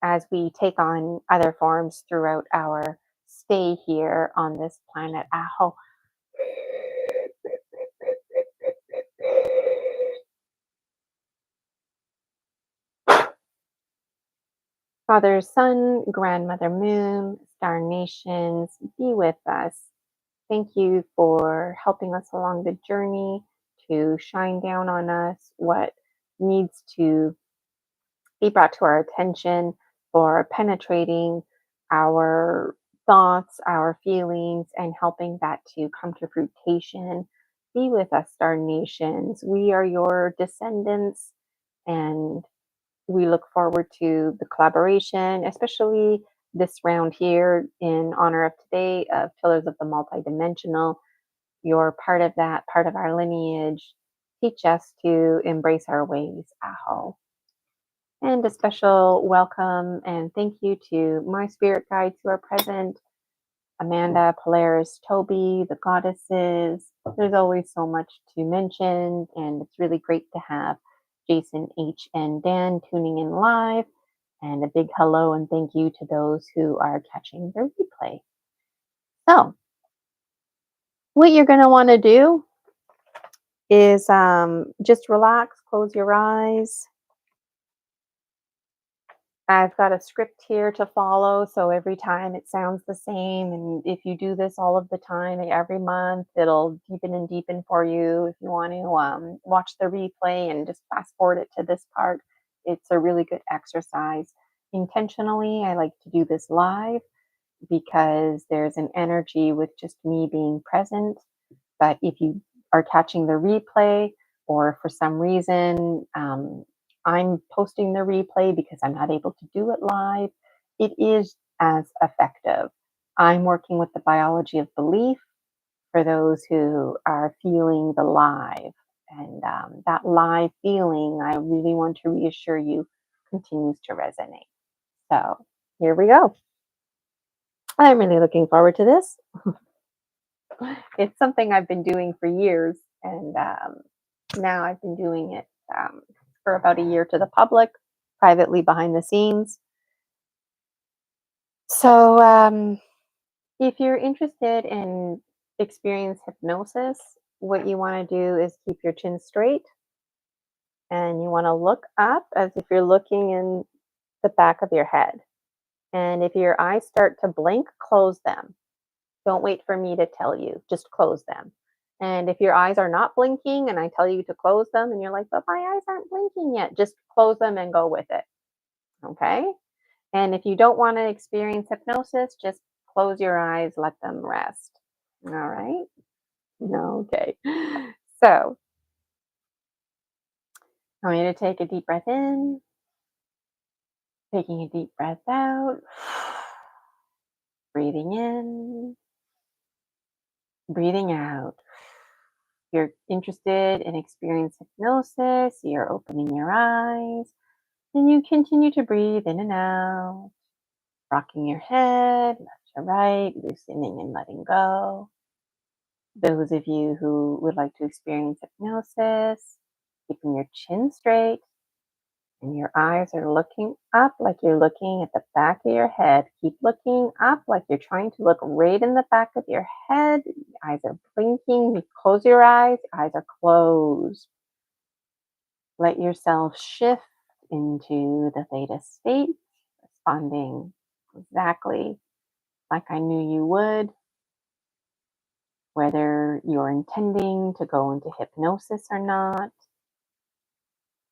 A: as we take on other forms throughout our stay here on this planet. Aho. Father Sun, Grandmother Moon, Star Nations, be with us. Thank you for helping us along the journey to shine down on us what needs to be brought to our attention, for penetrating our thoughts, our feelings, and helping that to come to fruition. Be with us, Star Nations. We are your descendants, and we look forward to the collaboration, especially this round here in honor of today of Pillars of the Multidimensional. You're part of that, part of our lineage. Teach us to embrace our ways. Aho. And a special welcome and thank you to my spirit guides who are present: Amanda, Polaris, Toby, the goddesses. There's always so much to mention, and it's really great to have Jason H. and Dan tuning in live. And a big hello and thank you to those who are catching the replay. So, what you're going to want to do is just relax, close your eyes. I've got a script here to follow, so every time it sounds the same. And if you do this all of the time, every month, it'll deepen and deepen for you. If you want to watch the replay and just fast forward it to this part, it's a really good exercise. Intentionally, I like to do this live because there's an energy with just me being present. But if you are catching the replay, or for some reason I'm posting the replay because I'm not able to do it live, it is as effective. I'm working with the biology of belief for those who are feeling the live. And that live feeling, I really want to reassure you, continues to resonate. So here we go. I'm really looking forward to this. It's something I've been doing for years, and now I've been doing it for about a year to the public, privately behind the scenes. So, if you're interested in experience hypnosis, what you want to do is keep your chin straight, and you want to look up as if you're looking in the back of your head. And if your eyes start to blink, close them. Don't wait for me to tell you, just close them. And if your eyes are not blinking and I tell you to close them and you're like, but my eyes aren't blinking yet, just close them and go with it. Okay? And if you don't want to experience hypnosis, just close your eyes, let them rest. All right? No, okay. So I want you to take a deep breath in, taking a deep breath out, breathing in, breathing out. You're interested in experience hypnosis, you're opening your eyes, and you continue to breathe in and out, rocking your head left to right, loosening and letting go. Those of you who would like to experience hypnosis, keeping your chin straight and your eyes are looking up like you're looking at the back of your head. Keep looking up like you're trying to look right in the back of your head. Your eyes are blinking. You close your eyes are closed. Let yourself shift into the theta state, responding exactly like I knew you would. Whether you're intending to go into hypnosis or not,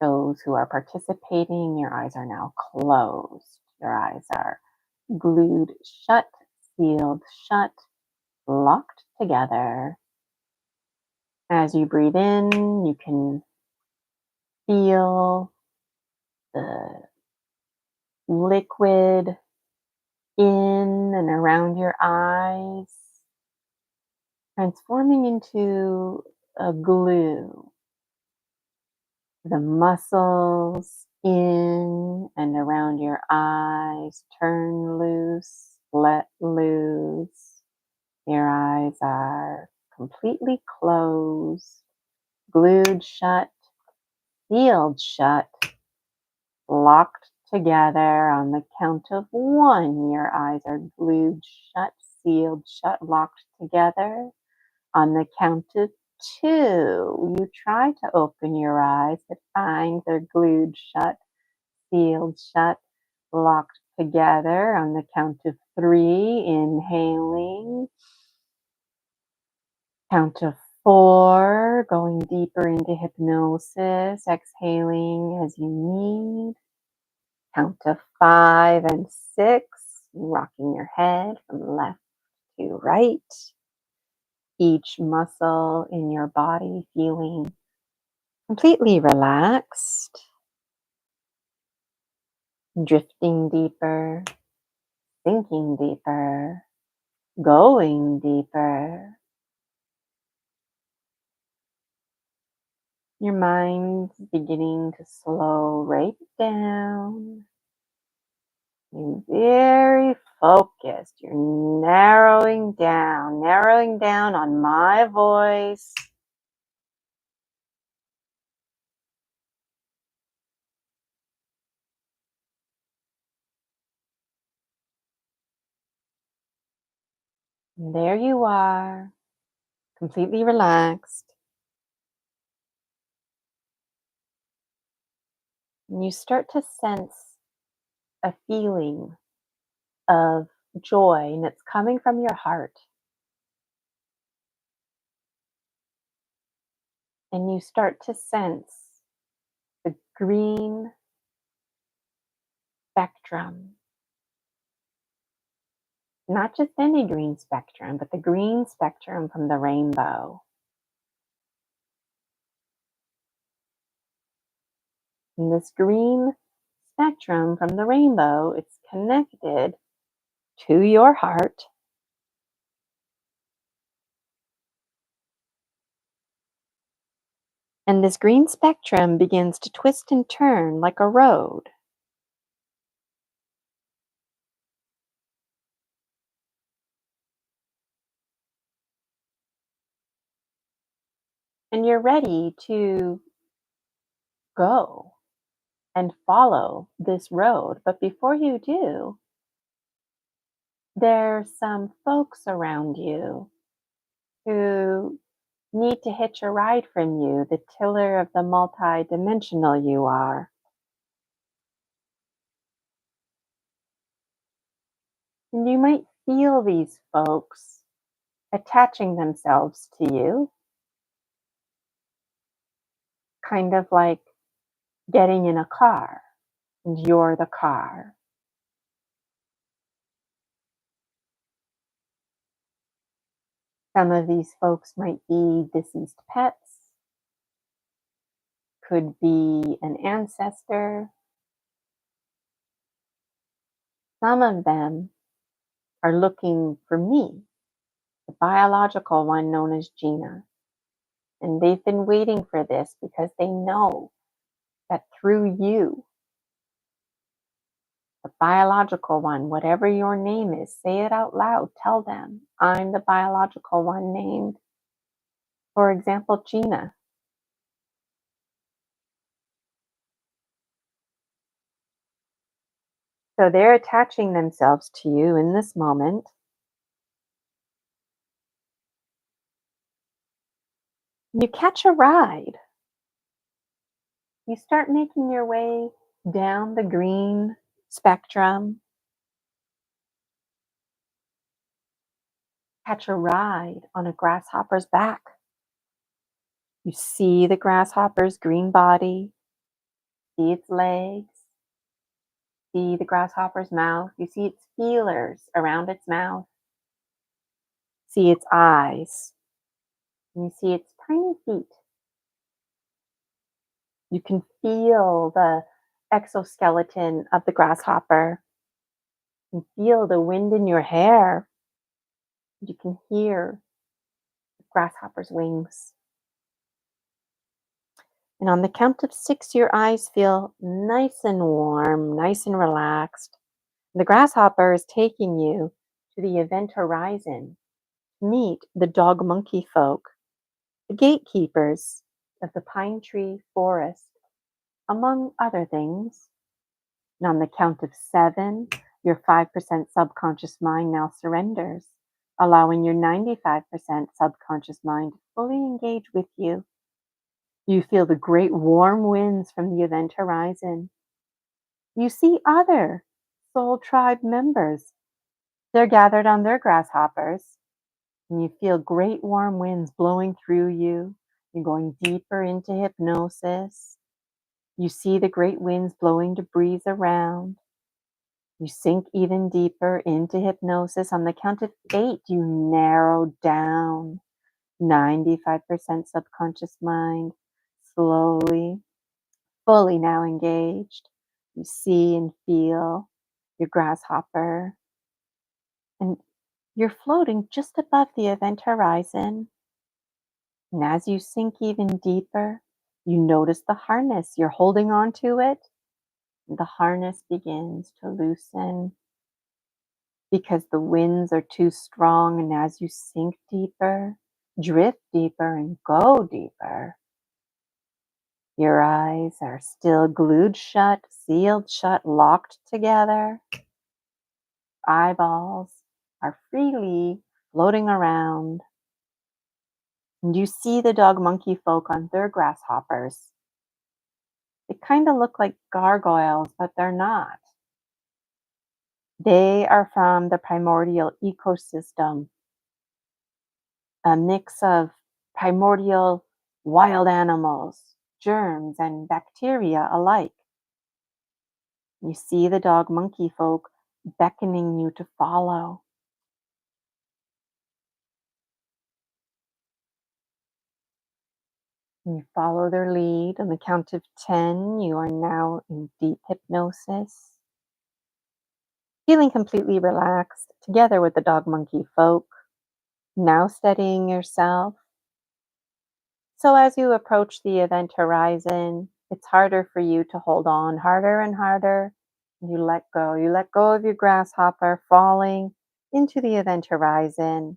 A: those who are participating, your eyes are now closed. Your eyes are glued shut, sealed shut, locked together. As you breathe in, you can feel the liquid in and around your eyes. transforming into a glue. The muscles in and around your eyes turn loose, let loose. Your eyes are completely closed, glued shut, sealed shut, locked together. On the count of one, your eyes are glued shut, sealed shut, locked together. On the count of two, you try to open your eyes, but find they're glued shut, sealed shut, locked together. On the count of three, inhaling. Count of four, going deeper into hypnosis, exhaling as you need. Count of five and six, rocking your head from left to right. Each muscle in your body feeling completely relaxed, drifting deeper, sinking deeper, going deeper. Your mind's beginning to slow right down. You're very focused. You're narrowing down on my voice. And there you are, completely relaxed. And you start to sense a feeling of joy, and it's coming from your heart. And you start to sense the green spectrum, not just any green spectrum, but the green spectrum from the rainbow. And this green spectrum from the rainbow, it's connected to your heart. And this green spectrum begins to twist and turn like a road. And you're ready to go and follow this road. But before you do, there's some folks around you who need to hitch a ride from you, the tiller of the multi-dimensional you are. And you might feel these folks attaching themselves to you, kind of like getting in a car and you're the car. Some of these folks might be deceased pets, could be an ancestor. Some of them are looking for me, the biological one known as Gina. And they've been waiting for this because they know that through you, the biological one, whatever your name is, say it out loud. Tell them, I'm the biological one named, for example, Gina. So they're attaching themselves to you in this moment. You catch a ride. You start making your way down the green spectrum, catch a ride on a grasshopper's back. You see the grasshopper's green body, see its legs, see the grasshopper's mouth, you see its feelers around its mouth, see its eyes, and you see its tiny feet. You can feel the exoskeleton of the grasshopper. You can feel the wind in your hair. You can hear grasshopper's wings. And on the count of 6, your eyes feel nice and warm, nice and relaxed. The grasshopper is taking you to the event horizon. Meet the dog monkey folk, the gatekeepers of the pine tree forest, among other things. And on the count of 7, your 5% subconscious mind now surrenders, allowing your 95% subconscious mind to fully engage with you. You feel the great warm winds from the event horizon. You see other soul tribe members. They're gathered on their grasshoppers, and you feel great warm winds blowing through you. You're going deeper into hypnosis. You see the great winds blowing debris around. You sink even deeper into hypnosis. On the count of 8, you narrow down. 95% subconscious mind, slowly, fully now engaged. You see and feel your grasshopper, and you're floating just above the event horizon. And as you sink even deeper, you notice the harness. You're holding on to it, and the harness begins to loosen because the winds are too strong. And as you sink deeper, drift deeper, and go deeper, your eyes are still glued shut, sealed shut, locked together. Eyeballs are freely floating around. And you see the dog monkey folk on their grasshoppers. They kind of look like gargoyles, but they're not. They are from the primordial ecosystem, a mix of primordial wild animals, germs, and bacteria alike. You see the dog monkey folk beckoning you to follow. You follow their lead. On the count of 10, you are now in deep hypnosis, feeling completely relaxed together with the dog monkey folk, now steadying yourself. So as you approach the event horizon, it's harder for you to hold on, harder and harder. You let go. You let go of your grasshopper falling into the event horizon,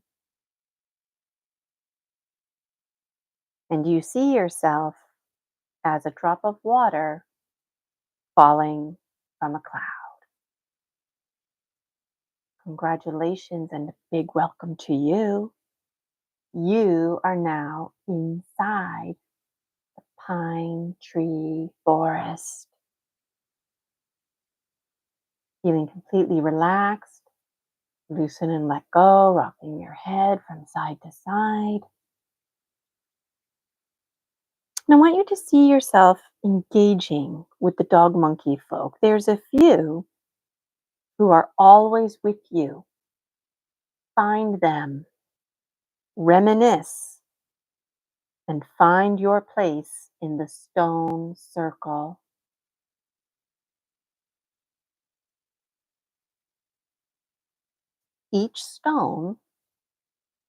A: and you see yourself as a drop of water falling from a cloud. Congratulations and a big welcome to you. You are now inside pine tree forest, feeling completely relaxed. Loosen and let go, rocking your head from side to side. And I want you to see yourself engaging with the dog monkey folk. There's a few who are always with you. Find them, reminisce, and find your place in the stone circle. Each stone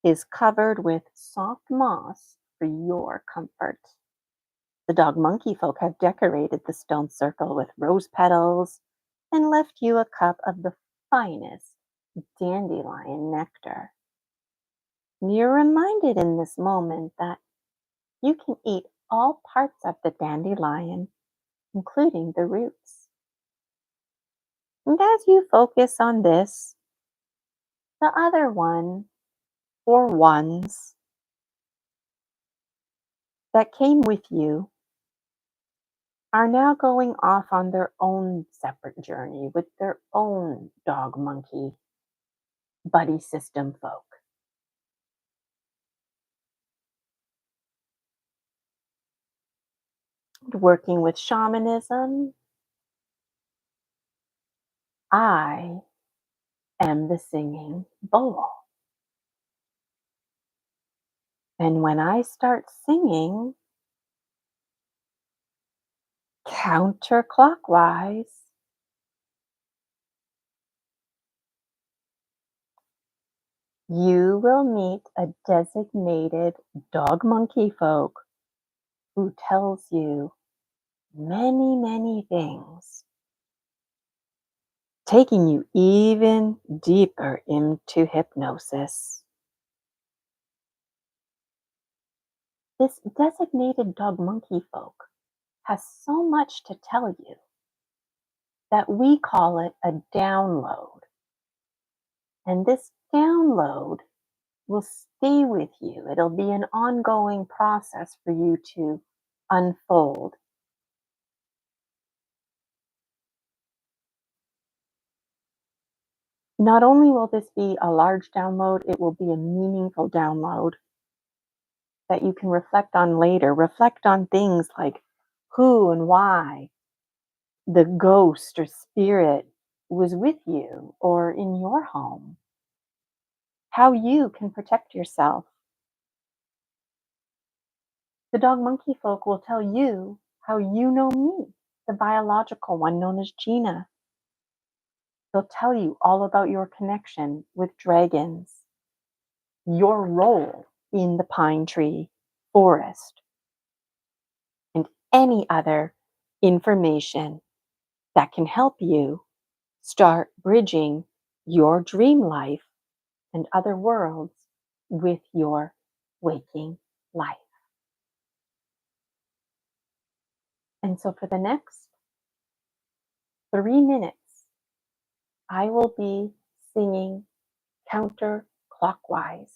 A: is covered with soft moss for your comfort. The dog monkey folk have decorated the stone circle with rose petals and left you a cup of the finest dandelion nectar. You're reminded in this moment that you can eat all parts of the dandelion, including the roots. And as you focus on this, the other one or ones that came with you are now going off on their own separate journey with their own dog monkey buddy system folk. Working with shamanism, I am the singing bowl. And when I start singing counterclockwise, You will meet a designated dog monkey folk who tells you many, many things, taking you even deeper into hypnosis. This designated dog monkey folk has so much to tell you that we call it a download. And this download will stay with you. It'll be an ongoing process for you to unfold. Not only will this be a large download, it will be a meaningful download that you can reflect on later. Reflect on things like who and why the ghost or spirit was with you or in your home, how you can protect yourself. The dog monkey folk will tell you how you know me, the biological one known as Gina. They'll tell you all about your connection with dragons, your role in the pine tree forest, and any other information that can help you start bridging your dream life and other worlds with your waking life. And so for the next 3 minutes, I will be singing counterclockwise.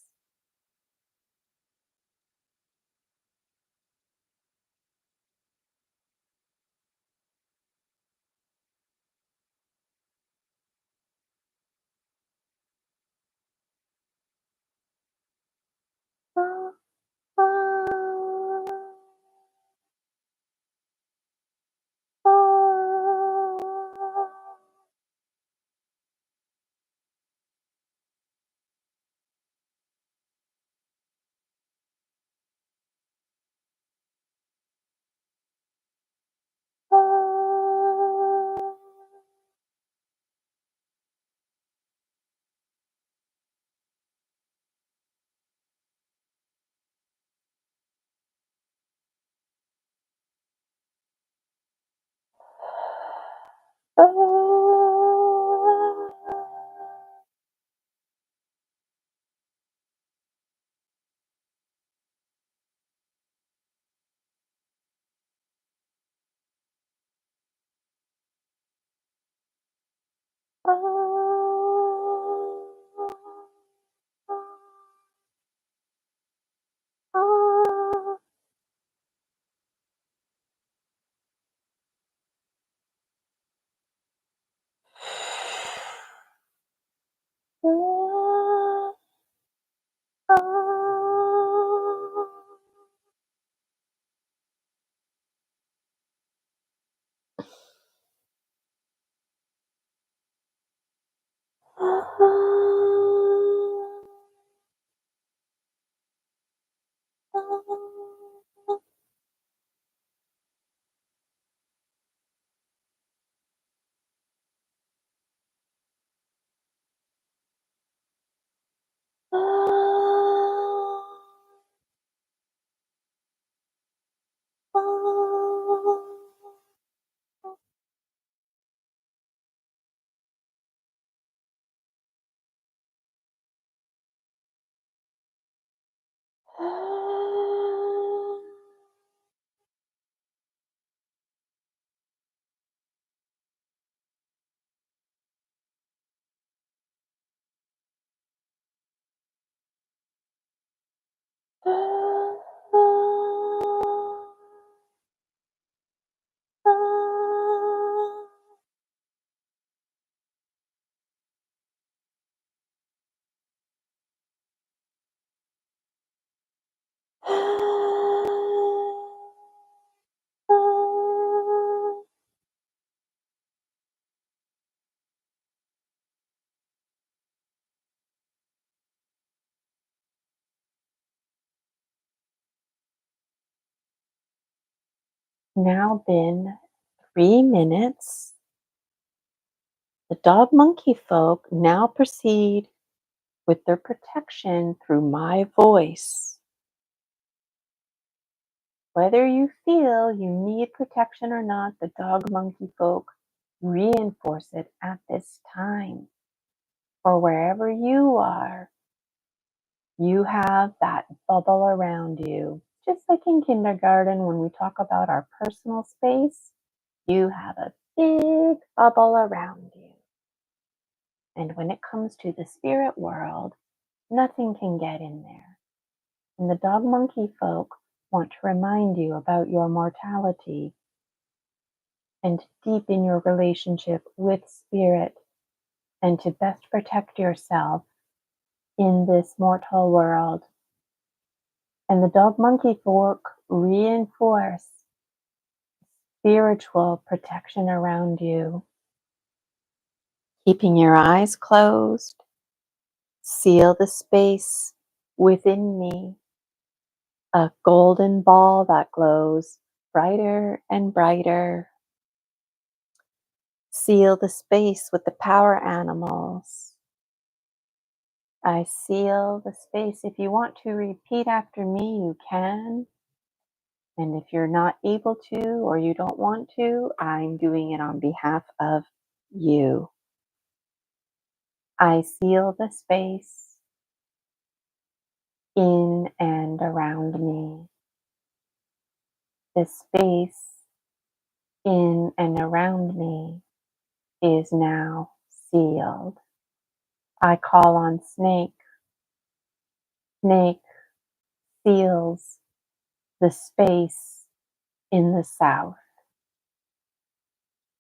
A: Now been 3 minutes. The dog monkey folk now proceed with their protection through my voice. Whether you feel you need protection or not, the dog monkey folk reinforce it at this time. Or wherever you are, you have that bubble around you. Just like in kindergarten, when we talk about our personal space, you have a big bubble around you. And when it comes to the spirit world, nothing can get in there. And the dog monkey folk want to remind you about your mortality and to deepen your relationship with spirit and to best protect yourself in this mortal world. And the dog monkey folk reinforce spiritual protection around you, keeping your eyes closed. Seal the space within me, a golden ball that glows brighter and brighter. Seal the space with the power animals. I seal the space. If you want to repeat after me, you can. And if you're not able to or you don't want to, I'm doing it on behalf of you. I seal the space in and around me. The space in and around me is now sealed. I call on Snake. Snake seals the space in the south.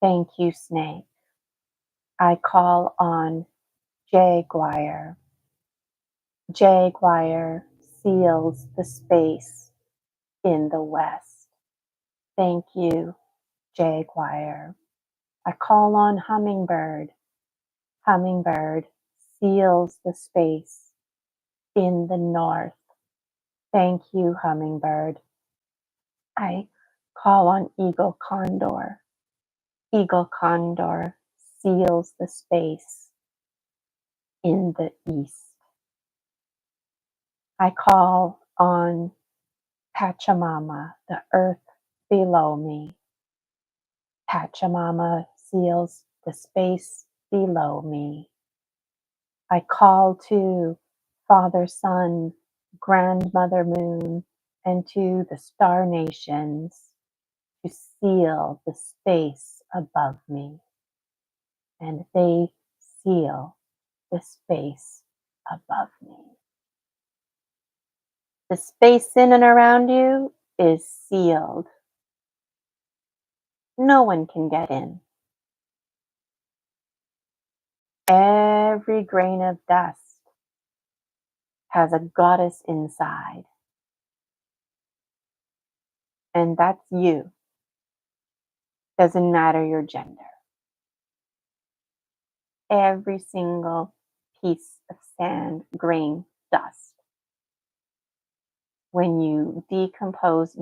A: Thank you, Snake. I call on Jaguar. Jaguar seals the space in the west. Thank you, Jaguar. I call on Hummingbird. Hummingbird seals the space in the north. Thank you, Hummingbird. I call on Eagle Condor. Eagle Condor seals the space in the east. I call on Pachamama, the earth below me. Pachamama seals the space below me. I call to Father Sun, Grandmother Moon, and to the star nations to seal the space above me. And they seal the space above me. The space in and around you is sealed. No one can get in. Every grain of dust has a goddess inside, and that's you. Doesn't matter your gender. Every single piece of sand, grain, dust. When you decompose,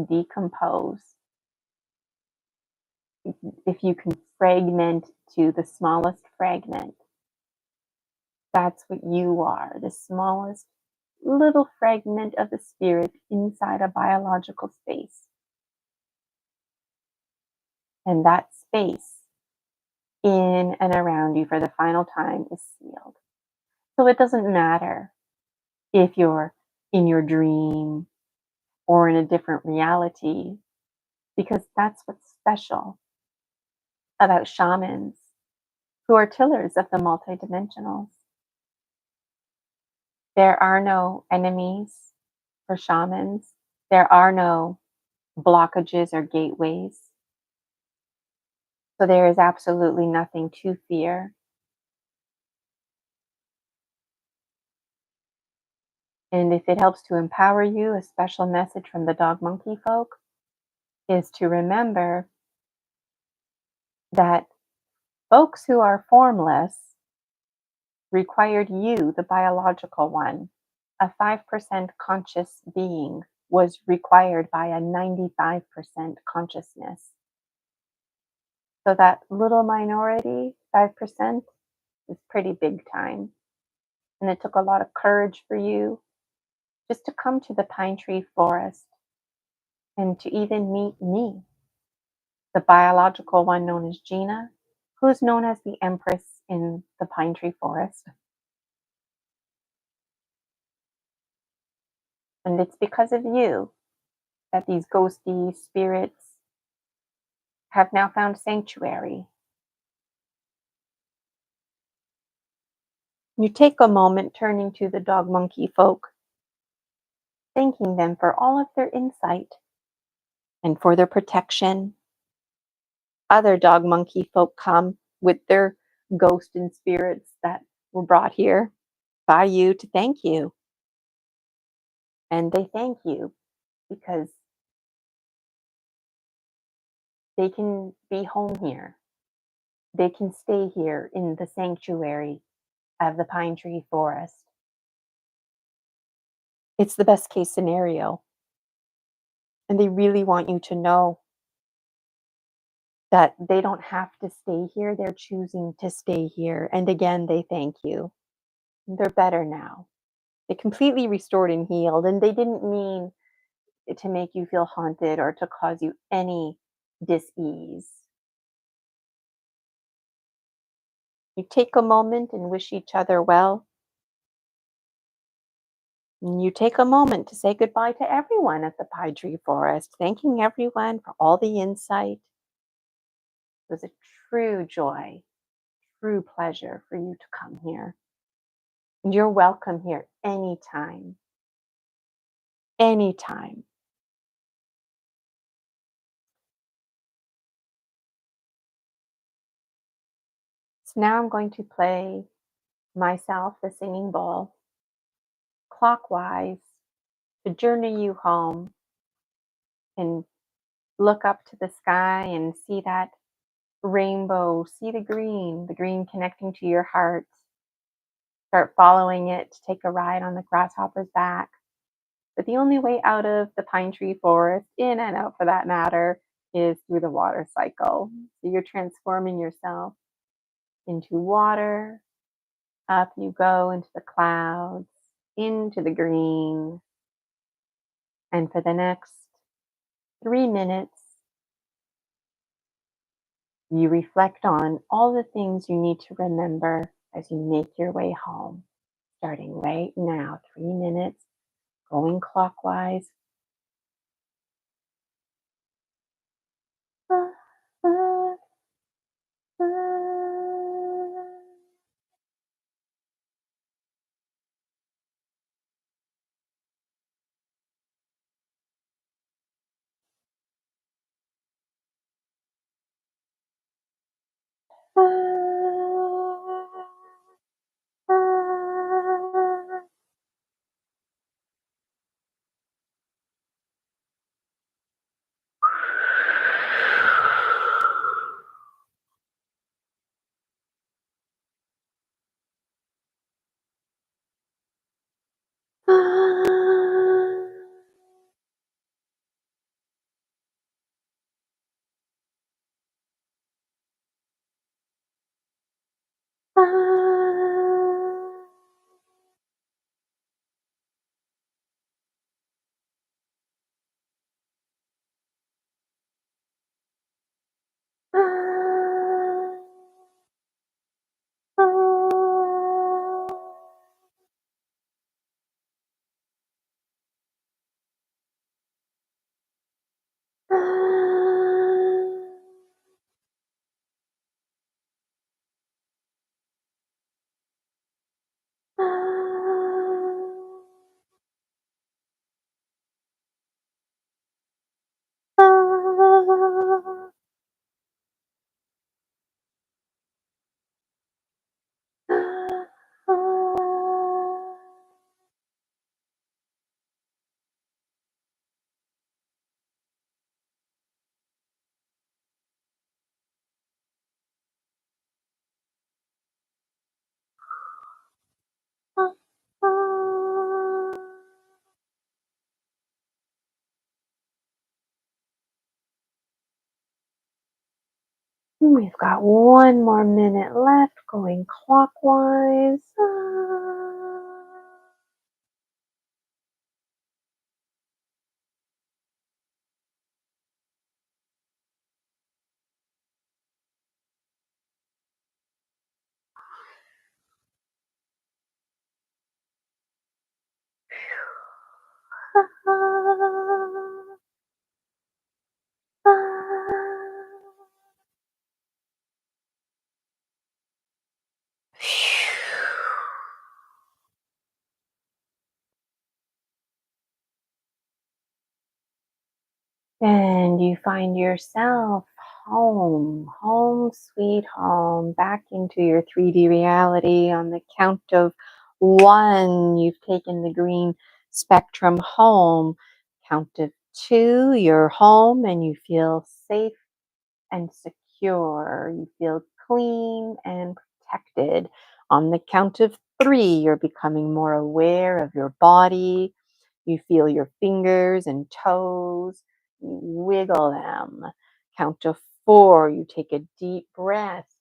A: if you can fragment to the smallest fragment, that's what you are, the smallest little fragment of the spirit inside a biological space. And that space in and around you for the final time is sealed. So it doesn't matter if you're in your dream or in a different reality, because that's what's special about shamans who are tillers of the multidimensionals. There are no enemies for shamans. There are no blockages or gateways. So there is absolutely nothing to fear. And if it helps to empower you, a special message from the dog monkey folk is to remember that folks who are formless required you, the biological one. A 5% conscious being was required by a 95% consciousness. So that little minority, 5%, is pretty big time. And it took a lot of courage for you just to come to the pine tree forest and to even meet me, the biological one known as Gina, who's known as the Empress in the pine tree forest. And it's because of you that these ghosty spirits have now found sanctuary. You take a moment turning to the dog monkey folk, thanking them for all of their insight and for their protection. Other dog monkey folk come with their ghost and spirits that were brought here by you to thank you. And they thank you because they can be home here. They can stay here in the sanctuary of the pine tree forest. It's the best case scenario. And they really want you to know that they don't have to stay here. They're choosing to stay here. And again, they thank you. They're better now. They completely restored and healed. And they didn't mean it to make you feel haunted or to cause you any dis-ease. You take a moment and wish each other well. And you take a moment to say goodbye to everyone at the Pine Tree Forest, thanking everyone for all the insight. It was a true joy, true pleasure for you to come here. And you're welcome here anytime. Anytime. So now I'm going to play myself, the singing bowl, clockwise to journey you home and look up to the sky and see that rainbow, see the green connecting to your heart. Start following it, take a ride on the grasshopper's back. But the only way out of the pine tree forest, in and out for that matter, is through the water cycle. So you're transforming yourself into water. Up you go into the clouds, into the green. And for the next 3 minutes, you reflect on all the things you need to remember as you make your way home. Starting right now, 3 minutes, going clockwise. We've got 1 more minute left going clockwise. And you find yourself home, home, sweet home, back into your 3D reality. On the count of one, you've taken the green spectrum home. Count of two, you're home and you feel safe and secure. You feel clean and protected. On the count of three, you're becoming more aware of your body. You feel your fingers and toes. You wiggle them. Count to four, you take a deep breath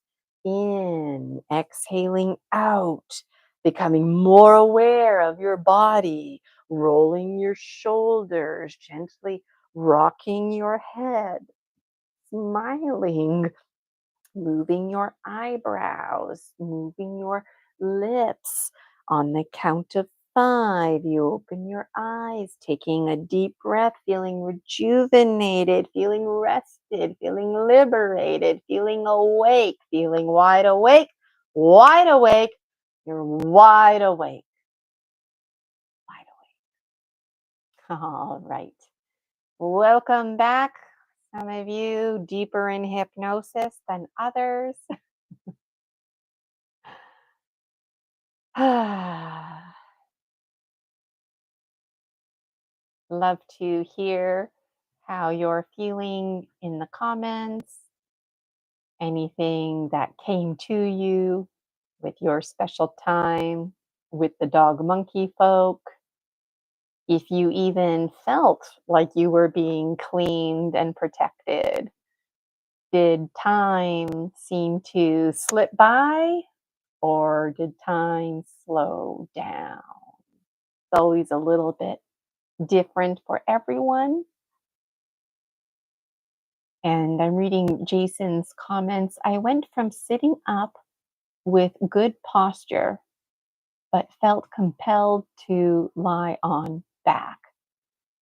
A: in, exhaling out, becoming more aware of your body, rolling your shoulders, gently rocking your head, smiling, moving your eyebrows, moving your lips. On the count of five, you open your eyes, taking a deep breath, feeling rejuvenated, feeling rested, feeling liberated, feeling awake, feeling wide awake, wide awake. You're wide awake, wide awake. All right. Welcome back. Some of you deeper in hypnosis than others. Love to hear how you're feeling in the comments, anything that came to you with your special time with the dog monkey folk. If you even felt like you were being cleaned and protected, did time seem to slip by or did time slow down? It's always a little bit different for everyone. And I'm reading Jason's comments. I went from sitting up with good posture, but felt compelled to lie on back.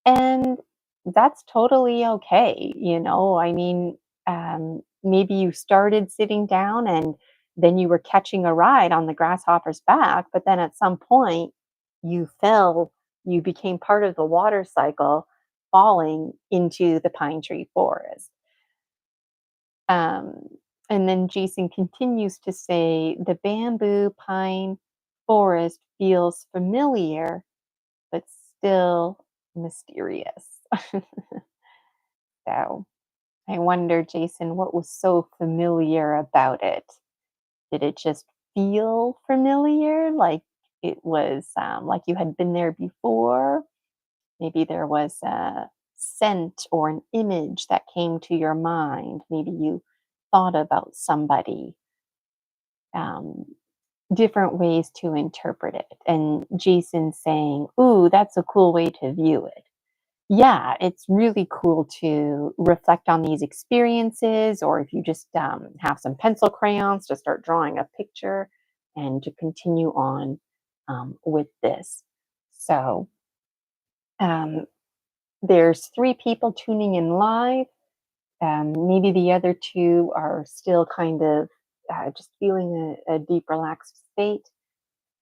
A: And that's totally okay. I mean, maybe you started sitting down and then you were catching a ride on the grasshopper's back, but then at some point you fell, you became part of the water cycle, falling into the pine tree forest. Um, and then Jason continues to say, the bamboo pine forest feels familiar, but still mysterious. So I wonder, Jason, what was so familiar about it? Did it just feel familiar? Like it was like you had been there before? Maybe there was a scent or an image that came to your mind. Maybe you thought about somebody. Um, Different ways to interpret it. And Jason saying, ooh, that's a cool way to view it. Yeah, it's really cool to reflect on these experiences, or if you just have some pencil crayons to start drawing a picture and to continue on with this. So, um, there's three people tuning in live. Maybe the other two are still kind of just feeling a deep, relaxed state.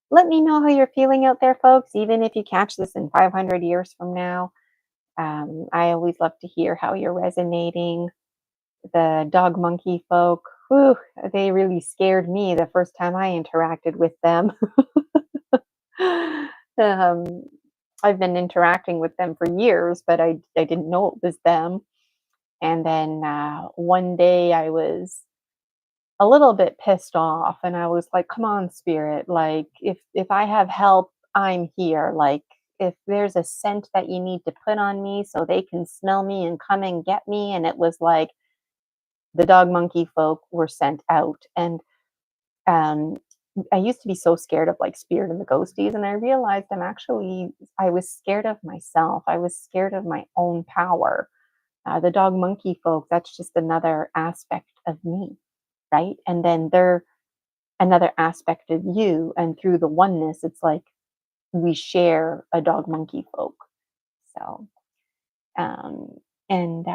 A: Let me know how you're feeling out there, folks, even if you catch this in 500 years from now. I always love to hear how you're resonating. The dog monkey folk, whew, they really scared me the first time I interacted with them. um, I've been interacting with them for years, but I didn't know it was them. And then one day I was a little bit pissed off and I was like, come on, spirit, like if I have help, I'm here. Like if there's a scent that you need to put on me so they can smell me and come and get me. And it was like the dog monkey folk were sent out. And um I used to be so scared of like spirit and the ghosties, and I realized I was scared of myself. I was scared of my own power. The dog monkey folk, that's just another aspect of me, right? And then they're another aspect of you, and through the oneness it's like we share a dog monkey folk. So um and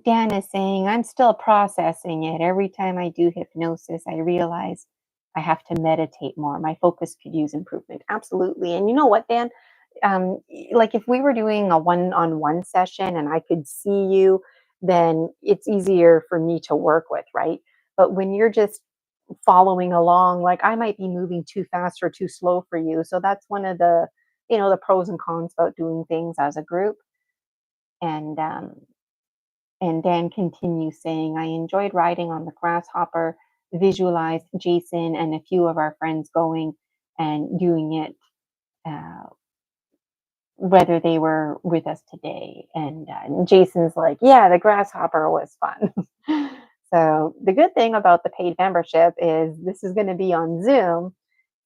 A: Dan is saying, I'm still processing it. Every time I do hypnosis I realize I have to meditate more. My focus could use improvement. Absolutely. And you know what, Dan, Like if we were doing a one-on-one session and I could see you, then it's easier for me to work with, right? But when you're just following along, like I might be moving too fast or too slow for you. So that's one of the pros and cons about doing things as a group. And Dan continues saying, I enjoyed riding on the grasshopper, visualized Jason and a few of our friends going and doing it, uh, whether they were with us today. And Jason's like, yeah, the grasshopper was fun. So the good thing about the paid membership is this is going to be on Zoom.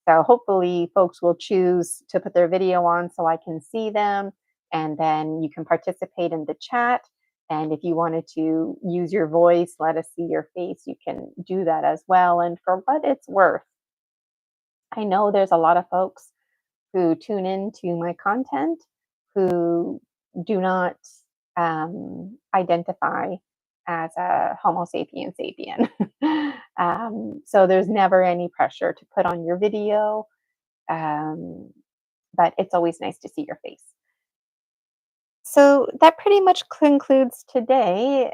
A: So hopefully folks will choose to put their video on so I can see them, and then you can participate in the chat. And if you wanted to use your voice, let us see your face, you can do that as well. And for what it's worth, I know there's a lot of folks who tune into my content who do not identify as a Homo sapien sapien. So there's never any pressure to put on your video, um, but it's always nice to see your face. So that pretty much concludes today.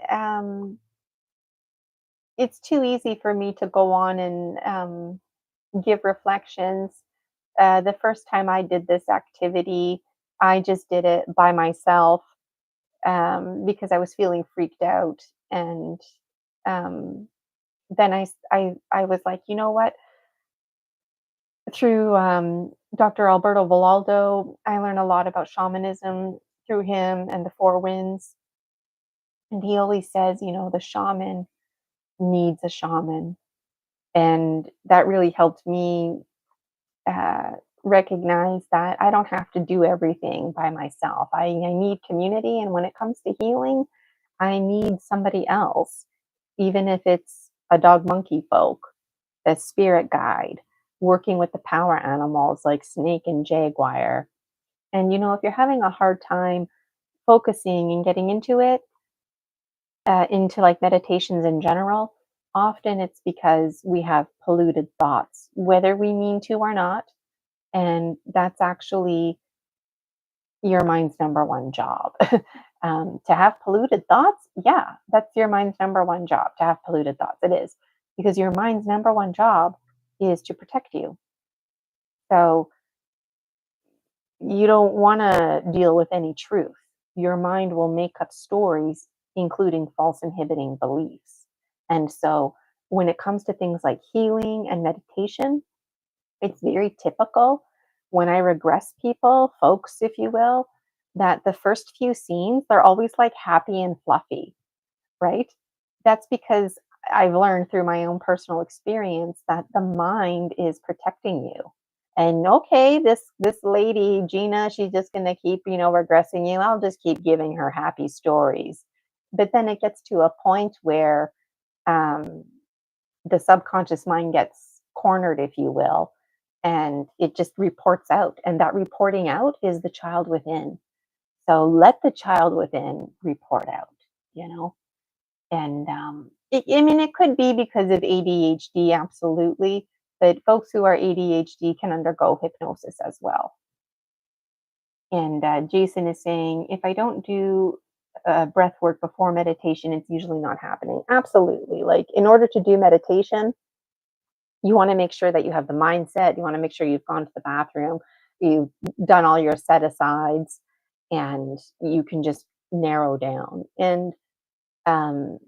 A: It's too easy for me to go on and give reflections. The first time I did this activity, I just did it by myself, because I was feeling freaked out. And um, then I was like, you know what? Through Dr. Alberto Villaldo, I learned a lot about shamanism through him and the four winds. And he always says, the shaman needs a shaman. And that really helped me uh, recognize that I don't have to do everything by myself. I need community. And when it comes to healing, I need somebody else, even if it's a dog monkey folk, a spirit guide, working with the power animals like snake and jaguar. And, if you're having a hard time focusing and getting into it, into like meditations in general, often it's because we have polluted thoughts, whether we mean to or not. And that's actually your mind's number one job. To have polluted thoughts, yeah, that's your mind's number one job to have polluted thoughts. It is, because your mind's number one job is to protect you. So you don't want to deal with any truth. Your mind will make up stories, including false inhibiting beliefs. And so when it comes to things like healing and meditation, it's very typical when I regress people, folks, if you will, that the first few scenes, they're always like happy and fluffy, right? That's because I've learned through my own personal experience that the mind is protecting you. And okay, this lady Gina, she's just going to keep, regressing you. I'll just keep giving her happy stories. But then it gets to a point where um, the subconscious mind gets cornered, if you will, and it just reports out. And that reporting out is the child within. So let the child within report out, you know? And I mean, it could be because of ADHD, absolutely. But folks who are ADHD can undergo hypnosis as well. And Jason is saying, if I don't do breath work before meditation, it's usually not happening. Absolutely. Like, in order to do meditation, you want to make sure that you have the mindset. You want to make sure you've gone to the bathroom, you've done all your set asides, and you can just narrow down. And um,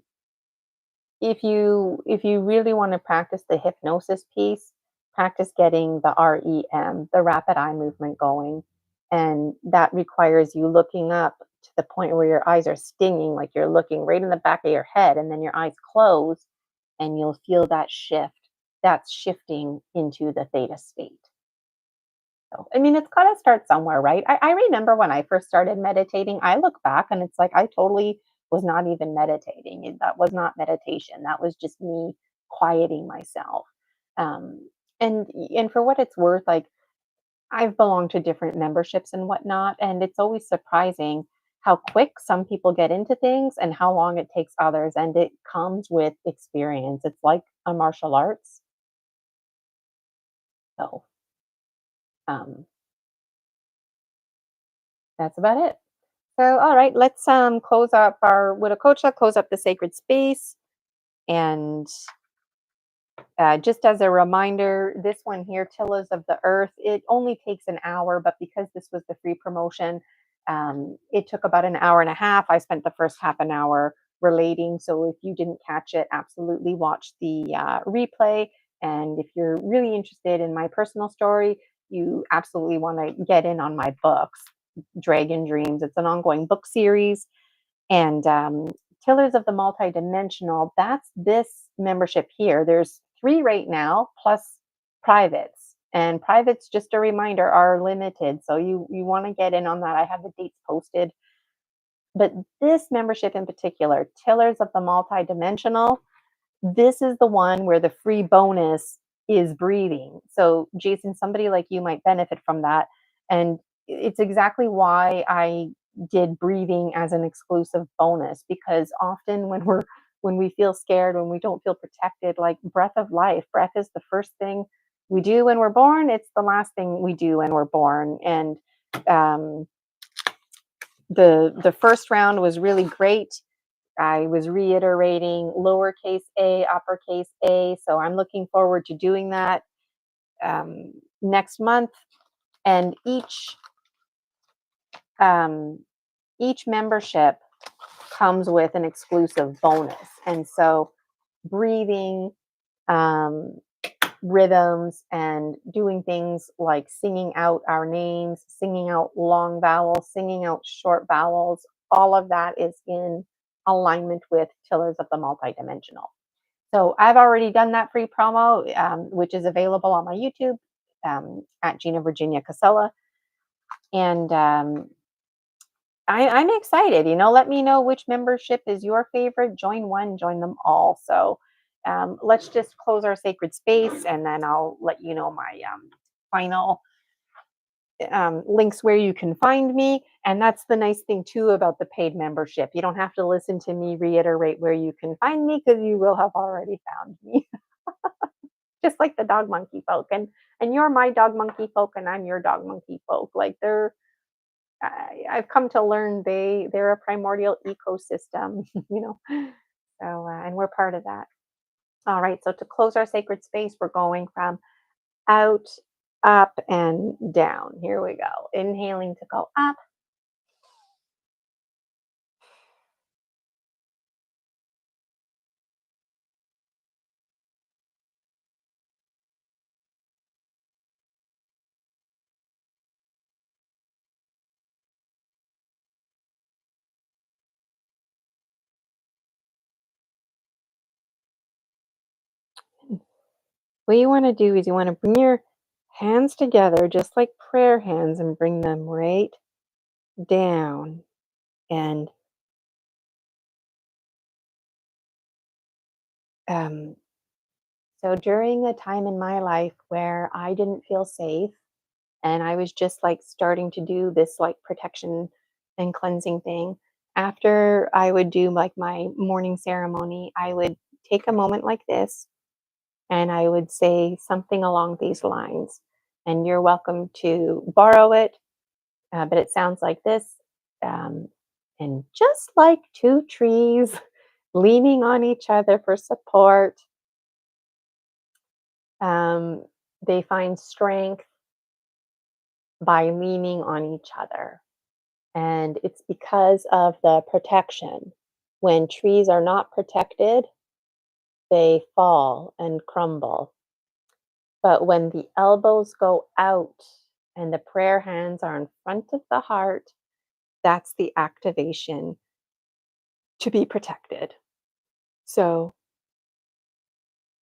A: if you really want to practice the hypnosis piece, practice getting the REM, the rapid eye movement going. And that requires you looking up to the point where your eyes are stinging, like you're looking right in the back of your head, and then your eyes close, and you'll feel that shift. That's shifting into the theta state. So, I mean, it's got to start somewhere, right? I remember when I first started meditating, I look back and it's like I totally was not even meditating. That was not meditation. That was just me quieting myself. Um, and for what it's worth, like I've belonged to different memberships and whatnot, and it's always surprising how quick some people get into things and how long it takes others. And it comes with experience. It's like a martial arts. So, um, That's about it. So, all right, let's close up our Widow Kocha, close up the sacred space, and just as a reminder, this one here, Tillers of the Earth, it only takes an hour, but because this was the free promotion, it took about an hour and a half. I spent the first half an hour relating. So if you didn't catch it, absolutely watch the replay. And if you're really interested in my personal story, you absolutely want to get in on my books, Dragon Dreams. It's an ongoing book series. And Tillers of the Multidimensional, that's this membership here. There's three right now, plus privates. And privates, just a reminder, are limited. So you want to get in on that. I have the dates posted. But this membership in particular, Tillers of the Multidimensional, this is the one where the free bonus is breathing. So, Jason, somebody like you might benefit from that. And it's exactly why I did breathing as an exclusive bonus, because often when we feel scared, when we don't feel protected, like breath of life, breath is the first thing we do when we're born. It's the last thing we do when we're born. And um, the first round was really great. I was reiterating lowercase a, uppercase A. So I'm looking forward to doing that next month. And um, each membership comes with an exclusive bonus. And so breathing, um, rhythms, and doing things like singing out our names, singing out long vowels, singing out short vowels, all of that is in alignment with Tillers of the Multidimensional. So I've already done that free promo, which is available on my YouTube at Gina Virginia Casella. And I'm excited. Let me know which membership is your favorite. Join one, join them all. So let's just close our sacred space, and then I'll let you know my final links where you can find me. And that's the nice thing too about the paid membership. You don't have to listen to me reiterate where you can find me, because you will have already found me. Just like the dog monkey folk, and you're my dog monkey folk, and I'm your dog monkey folk. Like I've come to learn they're a primordial ecosystem, So and we're part of that. All right. So to close our sacred space, we're going from out, up, and down. Here we go. Inhaling to go up. What you want to do is you want to bring your hands together, just like prayer hands, and bring them right down. And um, so during a time in my life where I didn't feel safe, and I was just like starting to do this like protection and cleansing thing, after I would do like my morning ceremony, I would take a moment like this, and I would say something along these lines. And you're welcome to borrow it, but it sounds like this. Um, and just like two trees leaning on each other for support, um, they find strength by leaning on each other. And it's because of the protection. When trees are not protected, they fall and crumble. But when the elbows go out and the prayer hands are in front of the heart, that's the activation to be protected. So,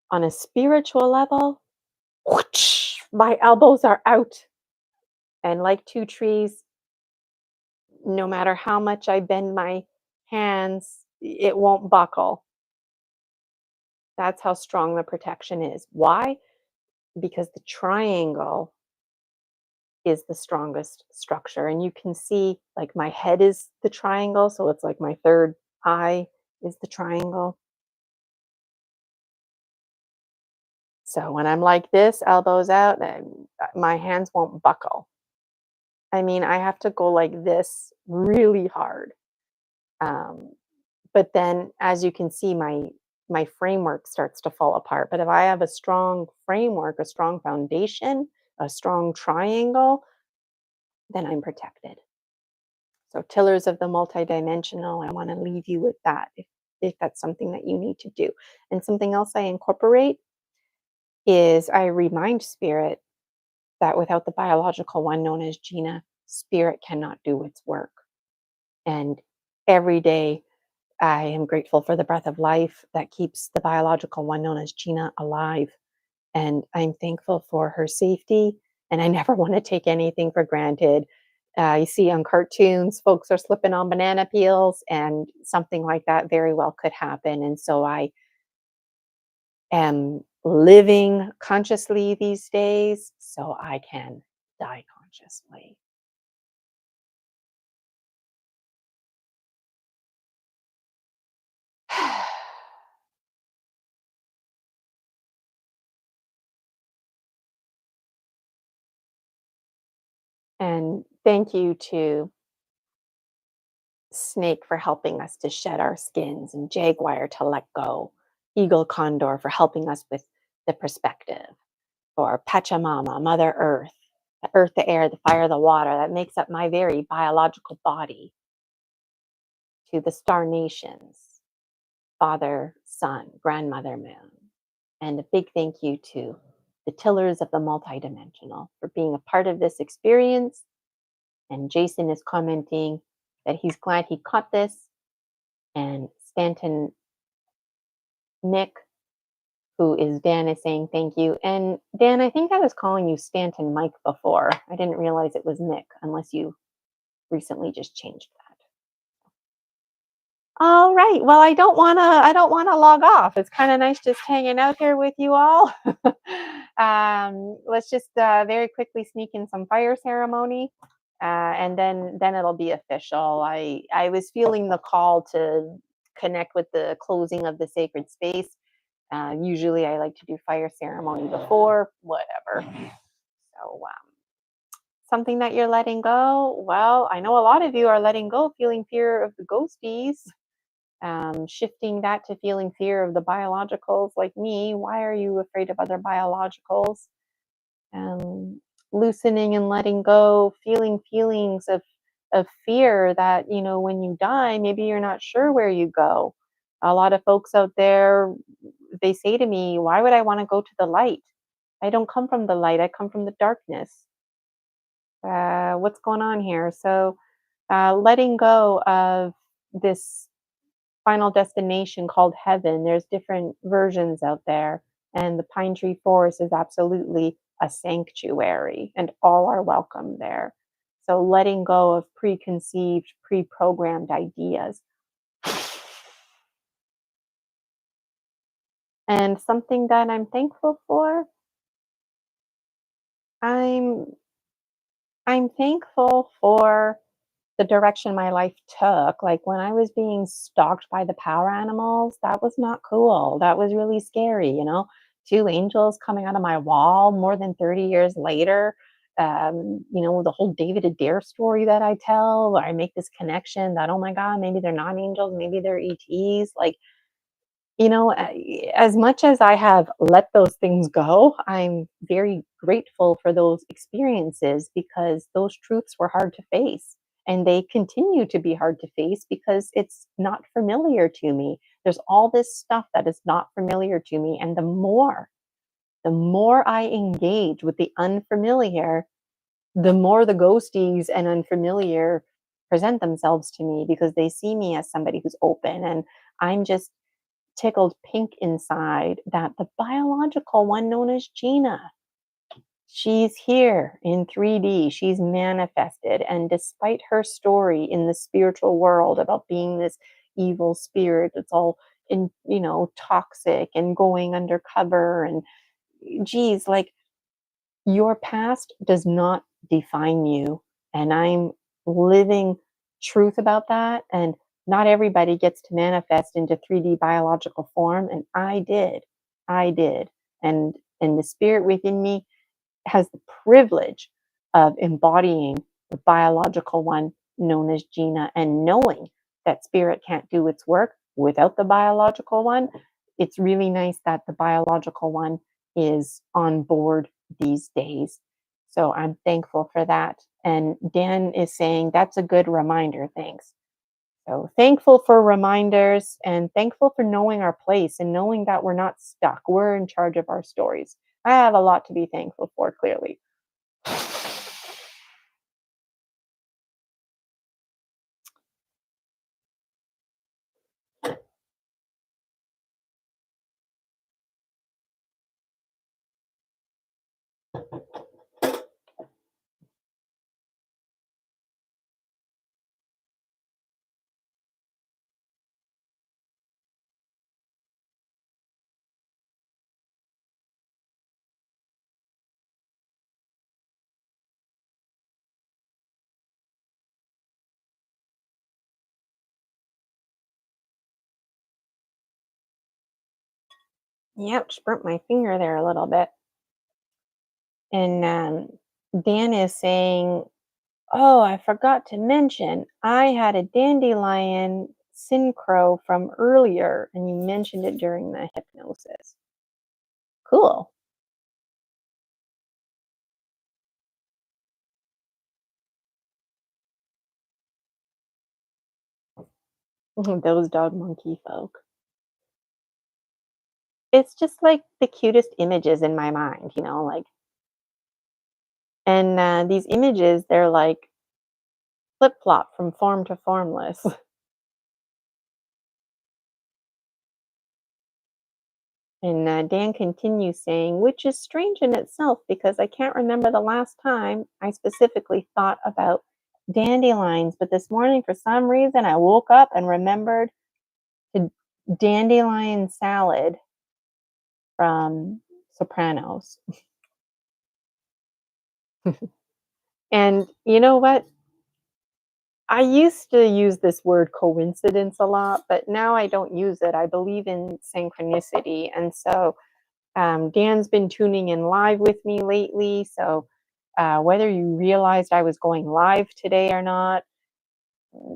A: on a spiritual level, whoosh, my elbows are out. And like two trees, no matter how much I bend my hands, it won't buckle. That's how strong the protection is. Why? Because the triangle is the strongest structure. And you can see, like, my head is the triangle. So it's like my third eye is the triangle. So when I'm like this, elbows out, and my hands won't buckle. I mean, I have to go like this really hard. Um, but then as you can see, my framework starts to fall apart. But if I have a strong framework, a strong foundation, a strong triangle, then I'm protected. So tillers of the multidimensional, I want to leave you with that if that's something that you need to do. And something else I incorporate is I remind spirit that without the biological one known as Gina, spirit cannot do its work. And every day I am grateful for the breath of life that keeps the biological one known as Gina alive. And I'm thankful for her safety. And I never want to take anything for granted. You see on cartoons, folks are slipping on banana peels, and something like that very well could happen. And so I am living consciously these days so I can die consciously. And thank you to Snake for helping us to shed our skins, and Jaguar to let go, Eagle Condor for helping us with the perspective, or Pachamama, Mother Earth, the earth, the air, the fire, the water that makes up my very biological body, to the star nations, Father, Sun, Grandmother Moon. And a big thank you to the tillers of the multidimensional for being a part of this experience. And Jason is commenting that he's glad he caught this. And Stanton Nick, who is Dan, is saying thank you. And Dan, I think I was calling you Stanton Mike before. I didn't realize it was Nick, unless you recently just changed that. All right. Well, I don't wanna log off. It's kind of nice just hanging out here with you all. Let's just very quickly sneak in some fire ceremony, and then it'll be official. I was feeling the call to connect with the closing of the sacred space. Usually, I like to do fire ceremony before, whatever. So, something that you're letting go. Well, I know a lot of you are letting go, feeling fear of the ghosties, shifting that to feeling fear of the biologicals like me. Why are you afraid of other biologicals? Um, Loosening and letting go, feeling feelings of fear that when you die, maybe you're not sure where you go. A lot of folks out there, they say to me, "Why would I want to go to the light? I don't come from the light. I come from the darkness. What's going on here?" So, letting go of this final destination called heaven. There's different versions out there, and the Pine Tree Forest is absolutely a sanctuary, and all are welcome there. So, letting go of preconceived, pre programmed ideas. And something that I'm thankful for, I'm I'm thankful for the direction my life took. Like when I was being stalked by the power animals, that was not cool. That was really scary. Two angels coming out of my wall more than 30 years later. The whole David Adair story that I tell, where I make this connection that, oh my God, maybe they're not angels, maybe they're ETs. Like, as much as I have let those things go, I'm very grateful for those experiences because those truths were hard to face. And they continue to be hard to face because it's not familiar to me. There's all this stuff that is not familiar to me. And the more I engage with the unfamiliar, the more the ghosties and unfamiliar present themselves to me because they see me as somebody who's open. And I'm just tickled pink inside that the biological one known as Gina, she's here in 3D. She's manifested. And despite her story in the spiritual world about being this evil spirit that's all toxic and going undercover, and geez, like, your past does not define you. And I'm living truth about that. And not everybody gets to manifest into 3D biological form. And I did. I did. And the spirit within me has the privilege of embodying the biological one known as Gina, and knowing that spirit can't do its work without the biological one, it's really nice that the biological one is on board these days. So I'm thankful for that. And Dan is saying that's a good reminder. Thanks. So thankful for reminders and thankful for knowing our place and knowing that we're not stuck. We're in charge of our stories. I have a lot to be thankful for, clearly. Yep, just burnt my finger there a little bit. And Dan is saying, "Oh, I forgot to mention, I had a dandelion synchro from earlier, and you mentioned it during the hypnosis." Cool. Those dog monkey folk. It's just like the cutest images in my mind, like, and these images, they're like flip flop from form to formless. And Dan continues saying, which is strange in itself because I can't remember the last time I specifically thought about dandelions. But this morning, for some reason, I woke up and remembered the dandelion salad from Sopranos. And you know what? I used to use this word coincidence a lot, but now I don't use it. I believe in synchronicity. And so Dan's been tuning in live with me lately. So whether you realized I was going live today or not,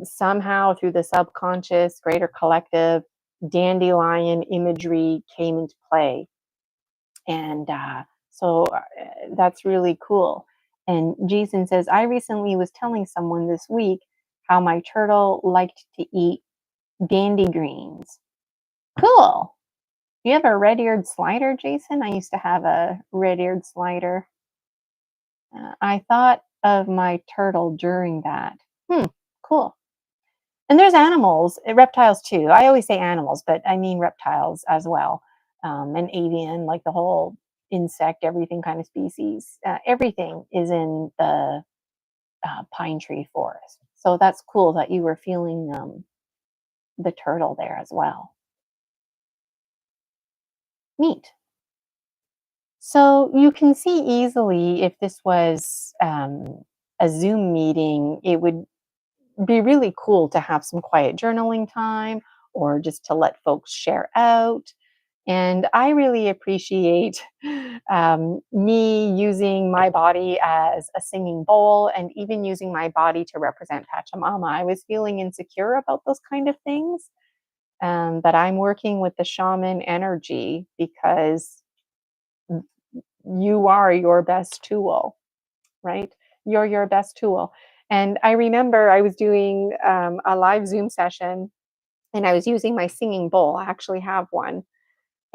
A: somehow through the subconscious, greater collective, dandelion imagery came into play. And that's really cool. And Jason says, I recently was telling someone this week how my turtle liked to eat dandy greens. Cool. Do you have a red-eared slider, Jason? I used to have a red-eared slider. I thought of my turtle during that. Cool. And there's animals, reptiles too. I always say animals, but I mean reptiles as well. And avian, like the whole insect, everything kind of species. Everything is in the pine tree forest. So that's cool that you were feeling the turtle there as well. Neat. So you can see easily if this was a Zoom meeting, it would be really cool to have some quiet journaling time or just to let folks share out. And I really appreciate me using my body as a singing bowl and even using my body to represent Pachamama. I was feeling insecure about those kind of things, but I'm working with the shaman energy because you are your best tool, right? You're your best tool. And I remember I was doing a live Zoom session and I was using my singing bowl. I actually have one.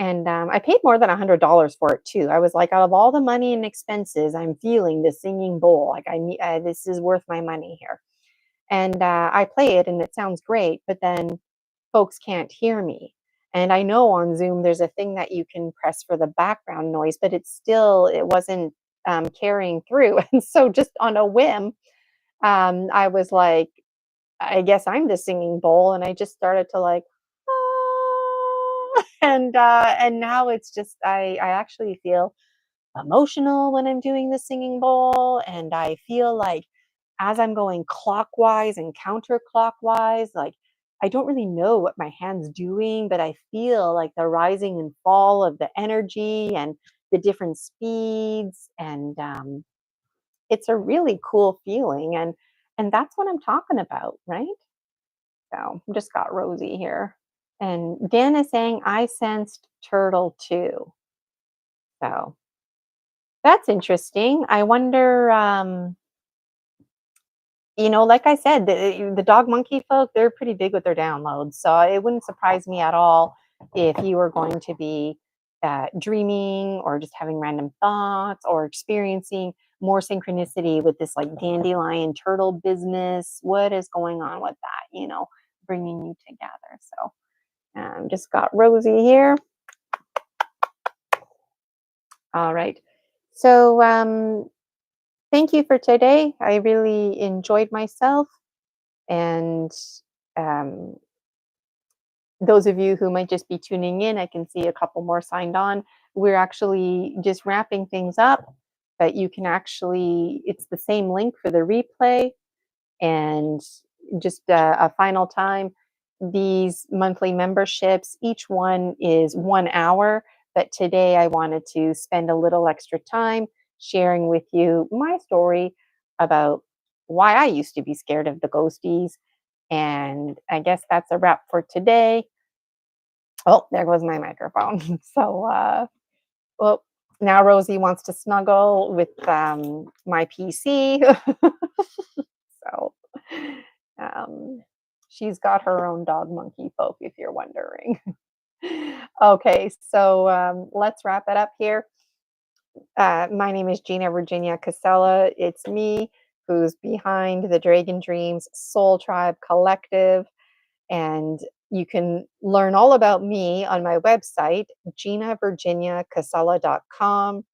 A: And I paid more than $100 for it too. I was like, out of all the money and expenses, I'm feeling the singing bowl. Like I need, this is worth my money here. And I play it, and it sounds great. But then folks can't hear me. And I know on Zoom there's a thing that you can press for the background noise, but it wasn't carrying through. And so just on a whim, I was like, I guess I'm the singing bowl, and I just started to like, and now it's just I actually feel emotional when I'm doing the singing bowl, and I feel like as I'm going clockwise and counterclockwise, like I don't really know what my hand's doing, but I feel like the rising and fall of the energy and the different speeds, and it's a really cool feeling, and that's what I'm talking about, right? So, just got Rosie here. And Dan is saying, "I sensed turtle too." So, that's interesting. I wonder, like I said, the dog monkey folk, they're pretty big with their downloads. So it wouldn't surprise me at all if you were going to be dreaming or just having random thoughts or experiencing more synchronicity with this like dandelion turtle business. What is going on with that, bringing you together? So just got Rosie here. All right. So thank you for today. I really enjoyed myself. And um, those of you who might just be tuning in, I can see a couple more signed on. We're actually just wrapping things up, but you can actually, it's the same link for the replay. And just a final time, these monthly memberships, each one is 1 hour. But today I wanted to spend a little extra time sharing with you my story about why I used to be scared of the ghosties. And I guess that's a wrap for today. Oh, there goes my microphone. So, well, now Rosie wants to snuggle with my PC. So, um, she's got her own dog monkey folk, if you're wondering. Okay, so let's wrap it up here. My name is Gina Virginia Casella. It's me who's behind the Dragon Dreams Soul Tribe Collective. And you can learn all about me on my website, ginavirginiacasella.com.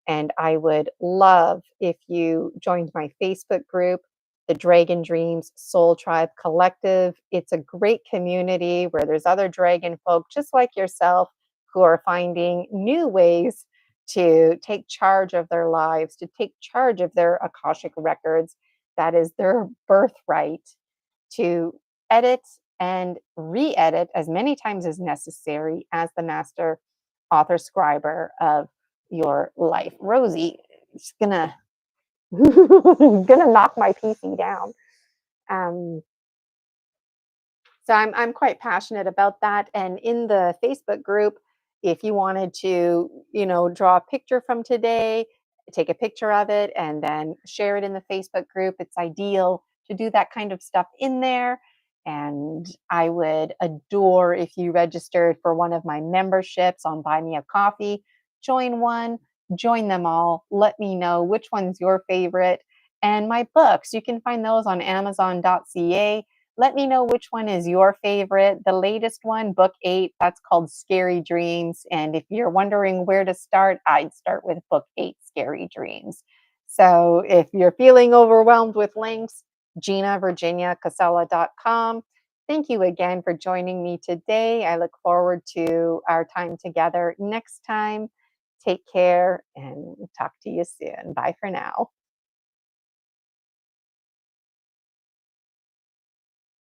A: And I would love if you joined my Facebook group, the Dragon Dreams Soul Tribe Collective. It's a great community where there's other dragon folk just like yourself who are finding new ways to take charge of their lives, to take charge of their Akashic records. That is their birthright, to edit and re-edit as many times as necessary as the master author scriber of your life. Rosie is gonna gonna knock my PC down. Um, so I'm quite passionate about that. And in the Facebook group, if you wanted to, draw a picture from today, take a picture of it, and then share it in the Facebook group, it's ideal to do that kind of stuff in there. And I would adore if you registered for one of my memberships on Buy Me a Coffee. Join one, join them all. Let me know which one's your favorite. And my books, you can find those on Amazon.ca. Let me know which one is your favorite. The latest one, book 8, that's called Scary Dreams. And if you're wondering where to start, I'd start with book 8, Scary Dreams. So if you're feeling overwhelmed with links, ginavirginiacasella.com. Thank you again for joining me today. I look forward to our time together next time. Take care and talk to you soon. Bye for now.